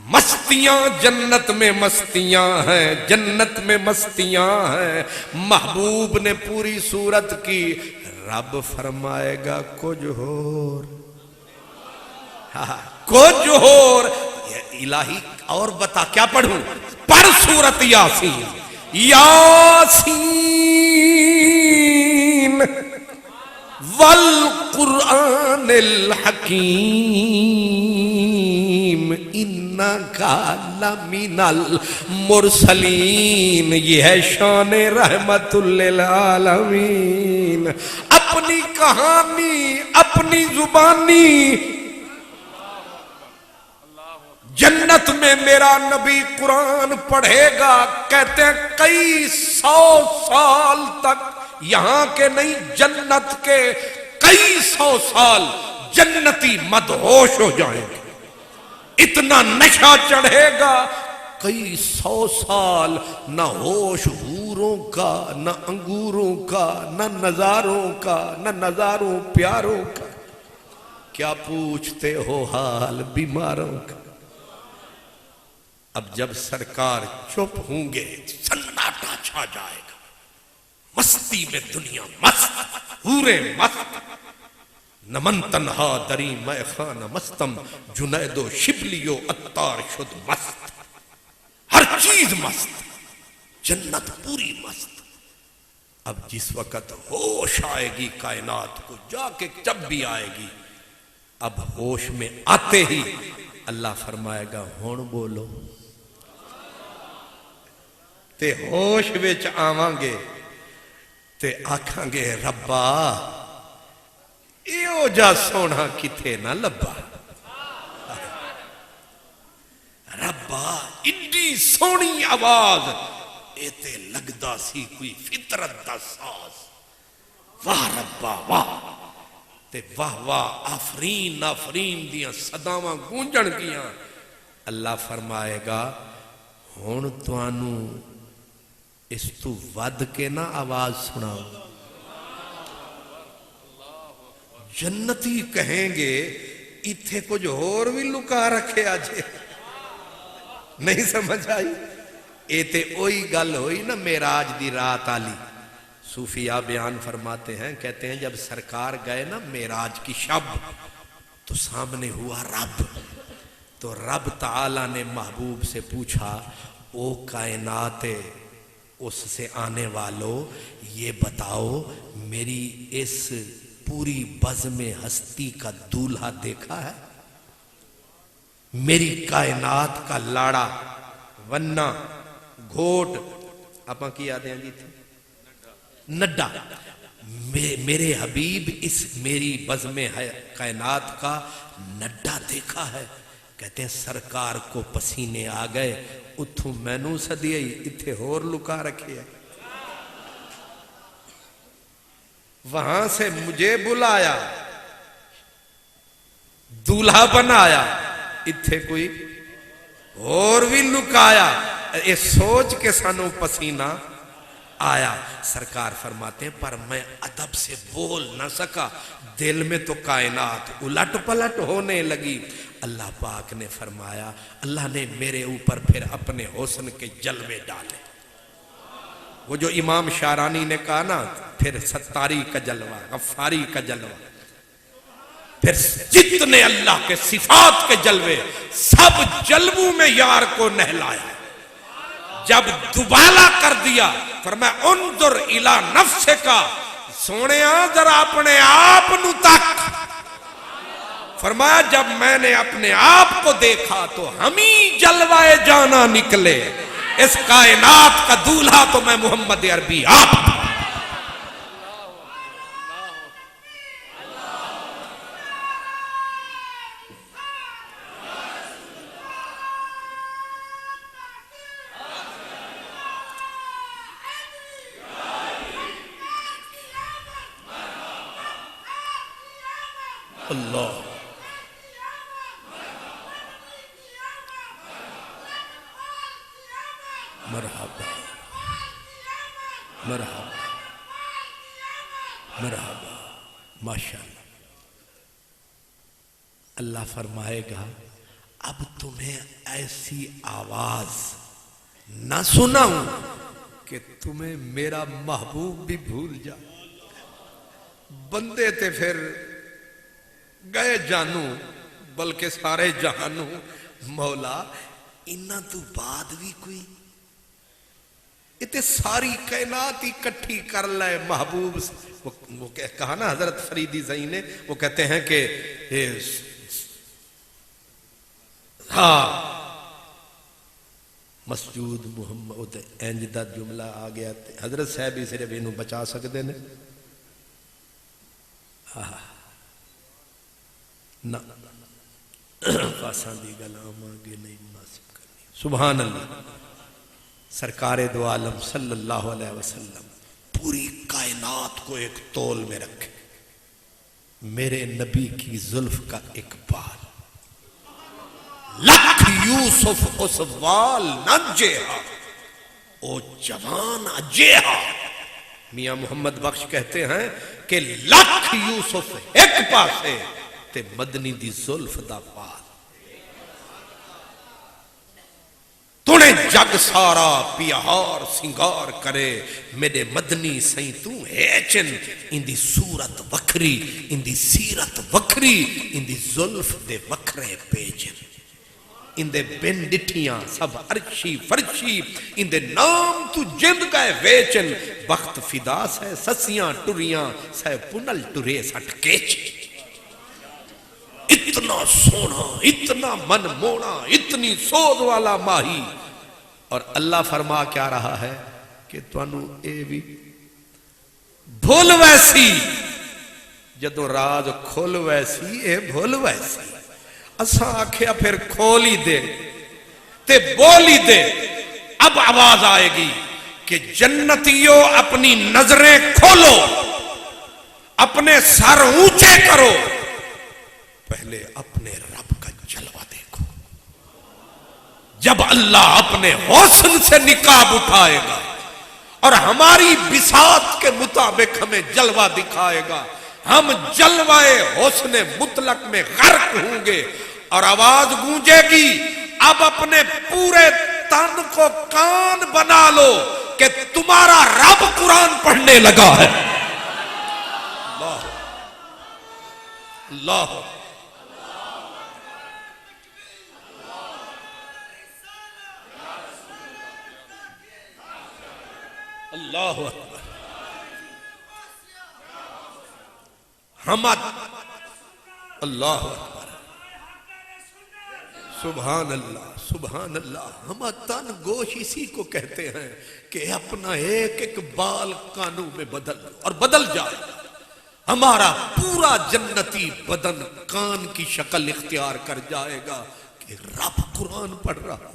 مستیاں جنت میں مستیاں ہیں, جنت میں مستیاں ہیں. محبوب نے پوری صورت کی, رب فرمائے گا کچھ ہور, کچھ ہور. الہی اور بتا کیا پڑھوں؟ پڑھ سورت یاسین. یاسین والقرآن الحکیم انکا لمن المرسلین. یہ ہے شان رحمت للعالمین. اپنی کہانی اپنی زبانی جنت میں میرا نبی قرآن پڑھے گا. کہتے ہیں کئی 100 سال تک, یہاں کے نہیں جنت کے کئی 100 سال جنتی مدہوش ہو جائیں گے. اتنا نشہ چڑھے گا, کئی 100 سال نہ ہوش حوروں کا, نہ انگوروں کا, نہ نظاروں کا, نہ نظاروں پیاروں کا. کیا پوچھتے ہو حال بیماروں کا. اب جب سرکار چپ ہوں گے سناٹا چھا جائے گا. مستی میں دنیا مست, حوریں مست. نمن تنہا دری میں خانہ مستم, جنید و شبلی و عطار شد مست. ہر چیز مست, جنت پوری مست. اب جس وقت ہوش آئے گی کائنات کو, جا کے جب بھی آئے گی, اب ہوش میں آتے ہی اللہ فرمائے گا ہون بولو. تے ہوش وچ آواں گے تے آکھاں گے ربا ایو جا سونا کتے نہ لبا. ربا ایڈی سونی آواز, اے تے لگدا سی کوئی فطرت دا ساز. واہ ربا واہ. تے واہ واہ آفرین آفرین دیاں صداواں گونجن گیاں. اللہ فرمائے گا ہن توانوں اس تو ود کے نہ آواز سناؤ. جنتی کہیں گے اتھے کچھ اور بھی لکا رکھے آجے. نہیں سمجھ آئی؟ اے تے اوئی گل ہوئی نا معراج دی رات آلی. صوفیاء بیان فرماتے ہیں, کہتے ہیں جب سرکار گئے نا معراج کی شب تو سامنے ہوا رب. تو رب تعالی نے محبوب سے پوچھا او کائنات اس سے آنے والوں یہ بتاؤ میری اس پوری بزم ہستی کا دولہا دیکھا ہے؟ میری کائنات کا لاڑا ونا گھوٹ اپاں کی یادیں جی تھی نڈا میرے حبیب اس میری بزم کائنات کا نڈا دیکھا ہے؟ کہتے ہیں سرکار کو پسینے آ گئے، اتھوں مینوں سدی اتھے ہور لکا رکھے ہے، وہاں سے مجھے بلایا، دولہا بنایا، اتھے کوئی اور بھی لکایا، یہ سوچ کے سانوں پسینہ آیا۔ سرکار فرماتے ہیں پر میں ادب سے بول نہ سکا، دل میں تو کائنات الٹ پلٹ ہونے لگی۔ اللہ پاک نے فرمایا، اللہ نے میرے اوپر پھر اپنے حسن کے جلوے ڈالے۔ وہ جو امام شارانی نے کہا نا، پھر ستاری کا جلوہ، غفاری کا جلوہ، پھر جتنے اللہ کے صفات کے جلوے، سب جلووں میں یار کو نہلایا۔ جب دوبالا کر دیا فرمایا انظر الی نفسک، سونیا ذرا اپنے آپ نو تک۔ فرمایا جب میں نے اپنے آپ کو دیکھا تو ہمیں جلوائے جانا نکلے، اس کائنات کا دولہا تو میں محمد عربی آپ۔ اللہ مرحبا مرحبا مرحبا، ماشاءاللہ۔ اللہ فرمائے گا اب تمہیں ایسی آواز نہ سناؤں کہ تمہیں میرا محبوب بھی بھول جا۔ بندے تے پھر گئے جانو بلکہ سارے جہانو، مولا انہاں تو بعد بھی کوئی اتنے ساری کائنات ہی کٹھی کر لائے محبوب۔ وہ کہا نا حضرت فریدی زئی نے، وہ کہتے ہیں کہ ہاں مسجود محمد انج دا جملہ آ گیا، حضرت صاحب ہی صرف انہوں بچا سکتے ہیں نہ فاسان دی گلام آگے نہیں مناسب کرنی۔ سبحان اللہ۔ سرکار دو عالم صلی اللہ علیہ وسلم پوری کائنات کو ایک تول میں رکھے، میرے نبی کی زلف کا ایک بال، لکھ یوسف اس وال نہ جیہا، او جوان اجیہا۔ میاں محمد بخش کہتے ہیں کہ لکھ یوسف ایک پاسے تے مدنی دی زلف دا بال، تونے جگ سارا پیہار سنگار کرے، میرے مدنی سائیں تو ہیچن، ان دی صورت وکری، ان دی سیرت وکری، ان دی زلف دے وکرے پیجن، ان دے بن ڈٹھیاں سب عرشی فرشی، ان دے نام تو جند گئے ویچن، بخت فدا سے سسیاں ٹریاں سے پنل ٹرے سٹ کیچ۔ اتنا سونا، اتنا من مونا، اتنی سود والا ماہی، اور اللہ فرما کیا رہا ہے کہ توانو اے بھی بھول ویسی، جدو راز کھول ویسی اے بھول ویسی۔ اساں آکھیا پھر کھولی دے تے بولی دے۔ اب آواز آئے گی کہ جنتیوں اپنی نظریں کھولو، اپنے سر اونچے کرو، پہلے اپنے رب کا جلوہ دیکھو۔ جب اللہ اپنے حسن سے نقاب اٹھائے گا اور ہماری بساط کے مطابق ہمیں جلوہ دکھائے گا، ہم جلوہ حسن مطلق میں غرق ہوں گے، اور آواز گونجے گی اب اپنے پورے تن کو کان بنا لو کہ تمہارا رب قرآن پڑھنے لگا ہے۔ اللہ اللہ اللہ اکبر۔ حمد اللہ اکبر۔ سبحان اللہ سبحان اللہ. ہم تن گوش اسی کو کہتے ہیں کہ اپنا ایک ایک بال کانوں میں بدل اور بدل جائے. ہمارا پورا جنتی بدن کان کی شکل اختیار کر جائے گا کہ رب قرآن پڑھ رہا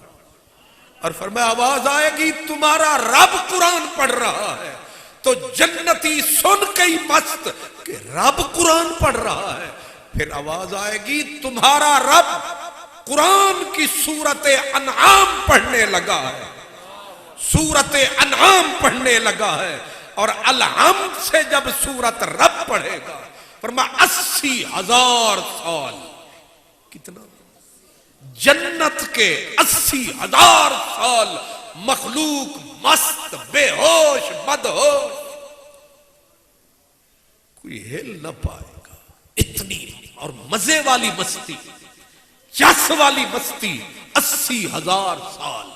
اور فرمایا آواز آئے گی تمہارا رب قرآن پڑھ رہا ہے تو جنتی سن کے ہی مست کہ رب قرآن پڑھ رہا ہے. پھر آواز آئے گی تمہارا رب قرآن کی سورت انعام پڑھنے لگا ہے, سورت انعام پڑھنے لگا ہے. اور الحمد سے جب سورت رب پڑھے گا فرمایا 80,000 سال. کتنا؟ جنت کے 80,000 سال مخلوق مست بے ہوش بدہوش, کوئی ہل نہ پائے گا. اتنی اور مزے والی مستی, چس والی مستی. 80,000 سال,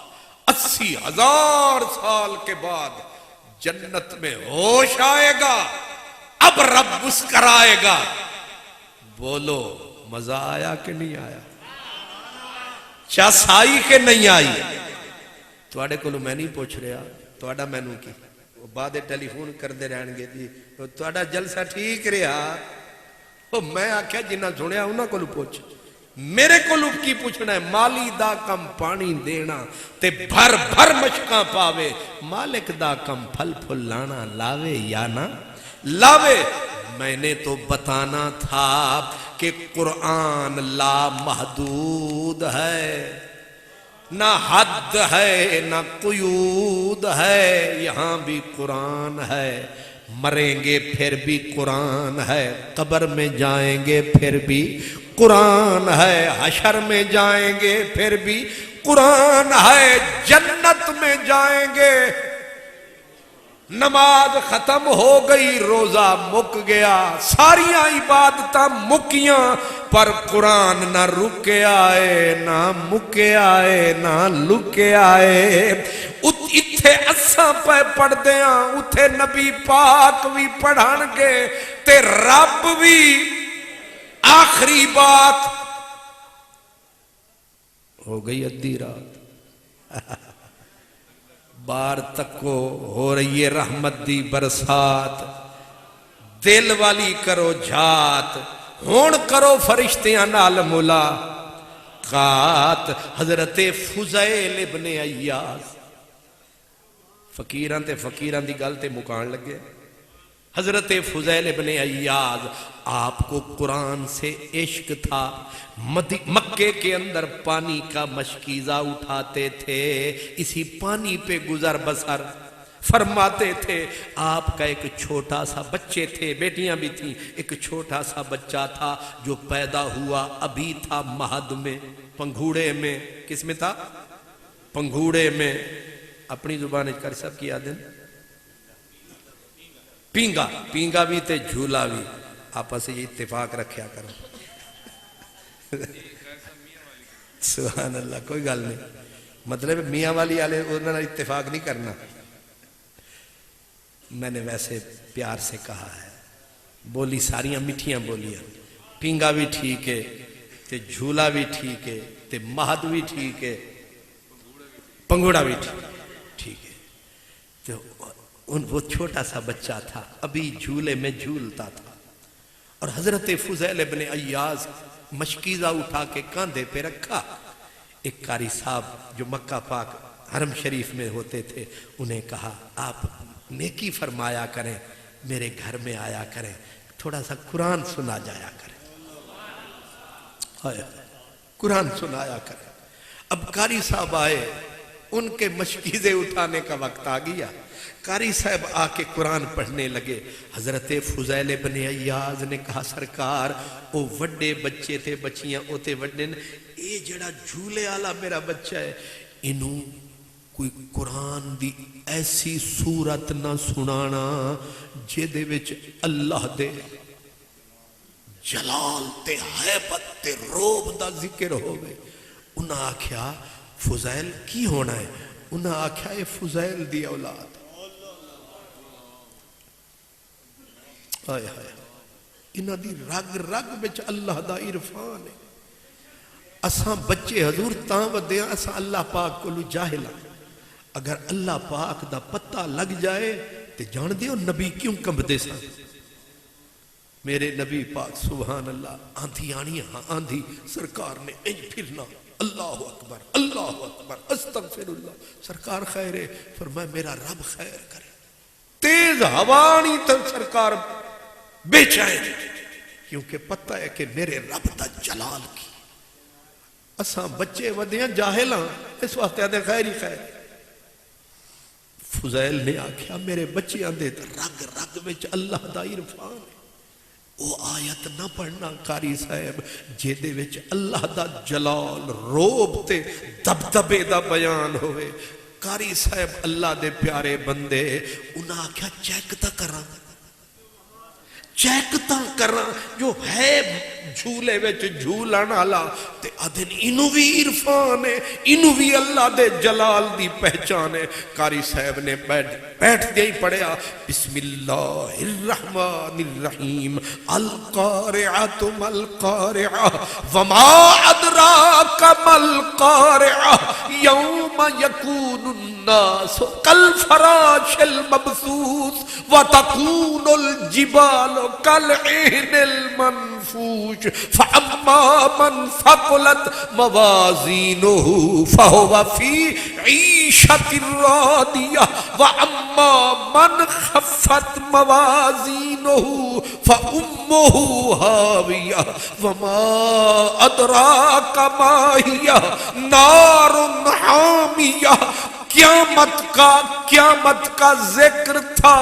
80,000 سال کے بعد جنت میں ہوش آئے گا. اب رب مسکرائے گا. بولو مزہ آیا کہ نہیں آیا؟ چس آئی کہ نہیں آئی؟ تواڈے کولوں میں نہیں پوچھ رہا, تواڈا مینوں کی وہ بعد ٹیلی فون کردے رہن گے جی تواڈا جلسہ ٹھیک رہا. میں آکھیا جنہ سنیا انہاں کولوں پوچھ, میرے کولوں کی پوچھنا ہے؟ مالی دا کم پانی دینا تے بھر بھر مشکاں پاوے, مالک دا کم پھل پھل لانا لاوے یا نہ لاوے. میں نے تو بتانا تھا کہ قرآن لا محدود ہے, نہ حد ہے نہ قیود ہے. یہاں بھی قرآن ہے, مریں گے پھر بھی قرآن ہے, قبر میں جائیں گے پھر بھی قرآن ہے, حشر میں جائیں گے پھر بھی قرآن ہے, جنت میں جائیں گے. نماز ختم ہو گئی, روزہ مک گیا, ساریاں عبادتاں مکیاں, پر قرآن نہ رکے آئے نہ مکے آئے نہ لکے آئے. اتھے اساں پہ پڑھ دیاں, اتھے نبی پاک بھی پڑھن گے تے رب بھی. آخری بات ہو گئی ادھی رات, بار تکو ہو رہی ہے رحمت دی برسات, دل والی کرو جھات, ہون کرو فرشتیاں نال ملاقات. حضرت فضیل ابن عیاض فقیراں تے فقیراں دی گل تے مکان لگے. حضرت فضیل ابن عیاض آپ کو قرآن سے عشق تھا, مکے کے اندر پانی کا مشکیزہ اٹھاتے تھے, اسی پانی پہ گزر بسر فرماتے تھے. آپ کا ایک چھوٹا سا بچے تھے, بیٹیاں بھی تھیں, ایک چھوٹا سا بچہ تھا جو پیدا ہوا ابھی تھا مہد میں, پنگھوڑے میں. کس میں تھا؟ پنگھوڑے میں. اپنی زبان کر سب کی یاد ہے, پینگا. پینگا بھی تے جھولا بھی, آپس یہ اتفاق رکھیا کرو. سبحان اللہ, کوئی گل نہیں, مطلب میاں والی آلے انہوں نے اتفاق نہیں کرنا. میں نے ویسے پیار سے کہا ہے, بولی ساریاں میٹھیاں بولیاں. پینگا بھی ٹھیک ہے, تے جھولا بھی ٹھیک ہے, تے مہد بھی ٹھیک ہے, پنگوڑا بھی ٹھیک ہے. تو وہ چھوٹا سا بچہ تھا, ابھی جھولے میں جھولتا تھا, اور حضرت فضیل ابن عیاض مشکیزہ اٹھا کے کاندھے پہ رکھا. ایک قاری صاحب جو مکہ پاک حرم شریف میں ہوتے تھے, انہیں کہا آپ نیکی فرمایا کریں, میرے گھر میں آیا کریں, تھوڑا سا قرآن سنا جایا کریں. قرآن سنایا کریں. اب قاری صاحب آئے, ان کے مشکیزے اٹھانے کا وقت آ گیا. قاری صاحب آ کے قرآن پڑھنے لگے. حضرت فضیل ابن عیاض نے کہا سرکار او وڈے بچے تھے, بچیاں اوتے وڈے نے, اے جڑا جھولے والا میرا بچہ ہے, انہوں کوئی قرآن دی ایسی صورت نہ سنانا جے وچ اللہ دے جلال تے حیبت تے روب دا ذکر ہوئے. انہاں آکھیا فضیل کی ہونا ہے؟ انہاں آکھیا اے فضیل دی اولاد. انہاں دی رگ رگ بچ اللہ دا عرفان ہے. اساں بچے حضور تاں ودے ہیں اساں اللہ پاک کو جاہل ہیں. اگر اللہ پاک دا پتہ لگ جائے تے جان دیو نبی کیوں کمبدے سن. میرے نبی پاک سبحان اللہ آندھی آنی ہاں آندھی سرکار نے انج پھرنا اللہ اکبر استغفر اللہ. سرکار خیر ہے فرمایا میرا رب خیر کرے. تیز ہوانی تو سرکار بے چین کیونکہ پتہ ہے کہ میرے رب دا جلال کی. اساں بچے ودیاں جاہل ہاں اس وقت آدھے خیر ہی خیر. فضیل نے آکھیا میرے بچے آندے رگ رگ وچ اللہ دا عرفان ہے. وہ آیت نہ پڑھنا قاری صاحب جیدے وچ اللہ دا جلال روب تے دبدبے دا بیان ہوئے. قاری صاحب اللہ دے پیارے بندے انہاں کیا چیک تا کراں چیک تا کراں جو ہے جھولے وچ جھولن والا تے ادن اینو بھی عرفان ہے اینو بھی اللہ دے جلال دی پہچان ہے. قاری صاحب نے بیٹھ دے ہی پڑھیا بسم اللہ الرحمن الرحیم القارعۃ ملقارعہ وما ادراک ملقارعہ یوم یکون الناس کالفراش المبثوث وتکون الجبال کالعہن المنفوش فاما من ثقلت موازینہ فہو فی عیشۃ راضیہ واما من خفت موازینہ فامہ ہاویہ وما ادراک ما ہی نار حامیہ. قیامت کا ذکر تھا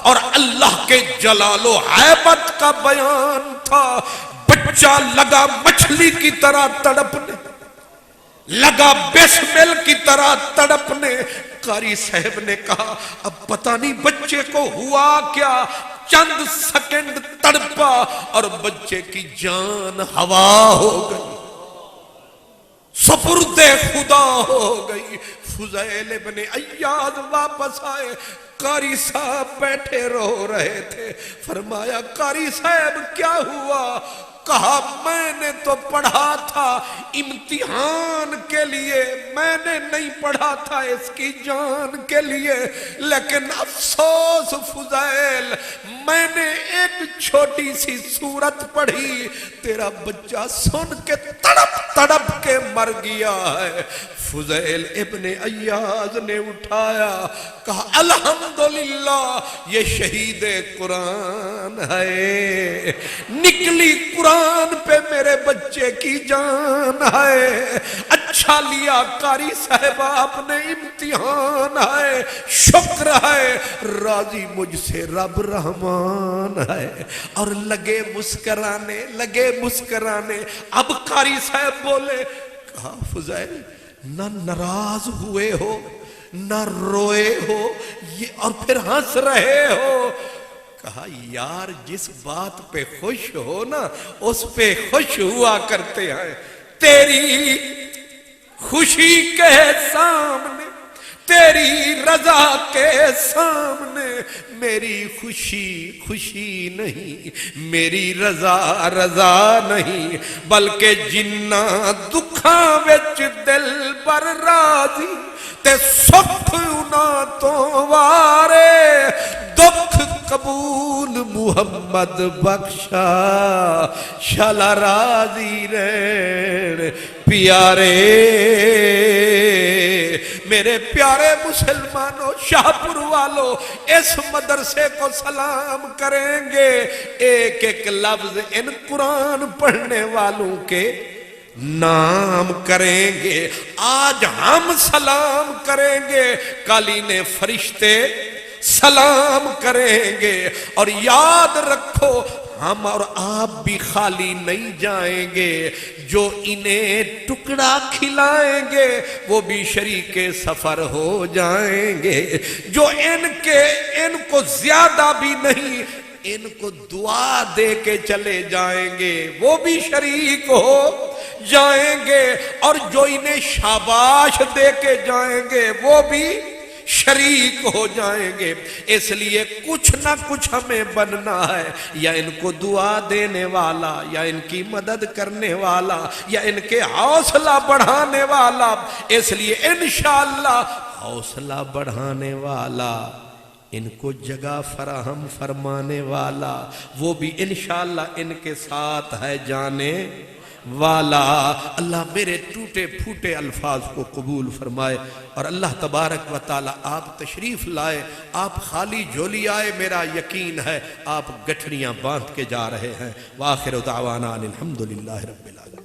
اور اللہ کے جلال و عیبت کا بیان تھا. بچہ لگا مچھلی کی طرح تڑپنے لگا بسمل کی طرح تڑپنے. قاری صاحب نے کہا اب پتہ نہیں بچے کو ہوا کیا. چند سیکنڈ تڑپا اور بچے کی جان ہوا ہو گئی سپرد خدا ہو گئی. فضیل ابن عیاض واپس آئے. قاری صاحب بیٹھے رو رہے تھے. فرمایا قاری صاحب کیا ہوا؟ کہا میں نے تو پڑھا تھا امتحان کے لیے میں نے نہیں پڑھا تھا اس کی جان کے لیے. لیکن افسوس فضیل میں نے ایک چھوٹی سی سورت پڑھی تیرا بچہ سن کے تڑپ تڑپ کے مر گیا ہے. فضیل ابن عیاض نے اٹھایا کہا الحمدللہ یہ شہید قرآن ہے نکلی قرآن پہ میرے بچے کی جان ہے. اچھا لیا قاری صاحب آپ نے امتحان ہے شکر ہے راضی مجھ سے رب رحمان ہے. اور لگے مسکرانے. اب قاری صاحب بولے کہا فضیل نہ ناراض ہوئے ہو نہ روئے ہو اور پھر ہنس رہے ہو. کہا یار جس بات پہ خوش ہو نا اس پہ خوش ہوا کرتے ہیں. تیری خوشی کے سامنے تیری رضا کے سامنے میری خوشی نہیں میری رضا نہیں بلکہ جنہ دکھاں وچ دل بر راضی تے سکھ انہاں تو وارے دکھ قبول محمد بخشا شالا راضی رہن پیارے. میرے پیارے مسلمانوں شاہپور والوں اس مدرسے کو سلام کریں گے. ایک ایک لفظ ان قرآن پڑھنے والوں کے نام کریں گے. آج ہم سلام کریں گے قالین فرشتے سلام کریں گے. اور یاد رکھو ہم اور آپ بھی خالی نہیں جائیں گے. جو انہیں ٹکڑا کھلائیں گے وہ بھی شریک سفر ہو جائیں گے. جو ان کو زیادہ بھی نہیں ان کو دعا دے کے چلے جائیں گے وہ بھی شریک ہو جائیں گے. اور جو انہیں شاباش دے کے جائیں گے وہ بھی شریک ہو جائیں گے۔ اس لیے کچھ نہ کچھ ہمیں بننا ہے، یا ان کو دعا دینے والا، یا ان کی مدد کرنے والا، یا ان کے حوصلہ بڑھانے والا۔ اس لیے انشاءاللہ حوصلہ بڑھانے والا، ان کو جگہ فراہم فرمانے والا، وہ بھی انشاءاللہ ان کے ساتھ ہے جانے والا۔ اللہ میرے ٹوٹے پھوٹے الفاظ کو قبول فرمائے، اور اللہ تبارک و تعالی آپ تشریف لائے، آپ خالی جھولی آئے، میرا یقین ہے آپ گٹھڑیاں باندھ کے جا رہے ہیں۔ وآخر دعوانا الحمدللہ رب العالمین۔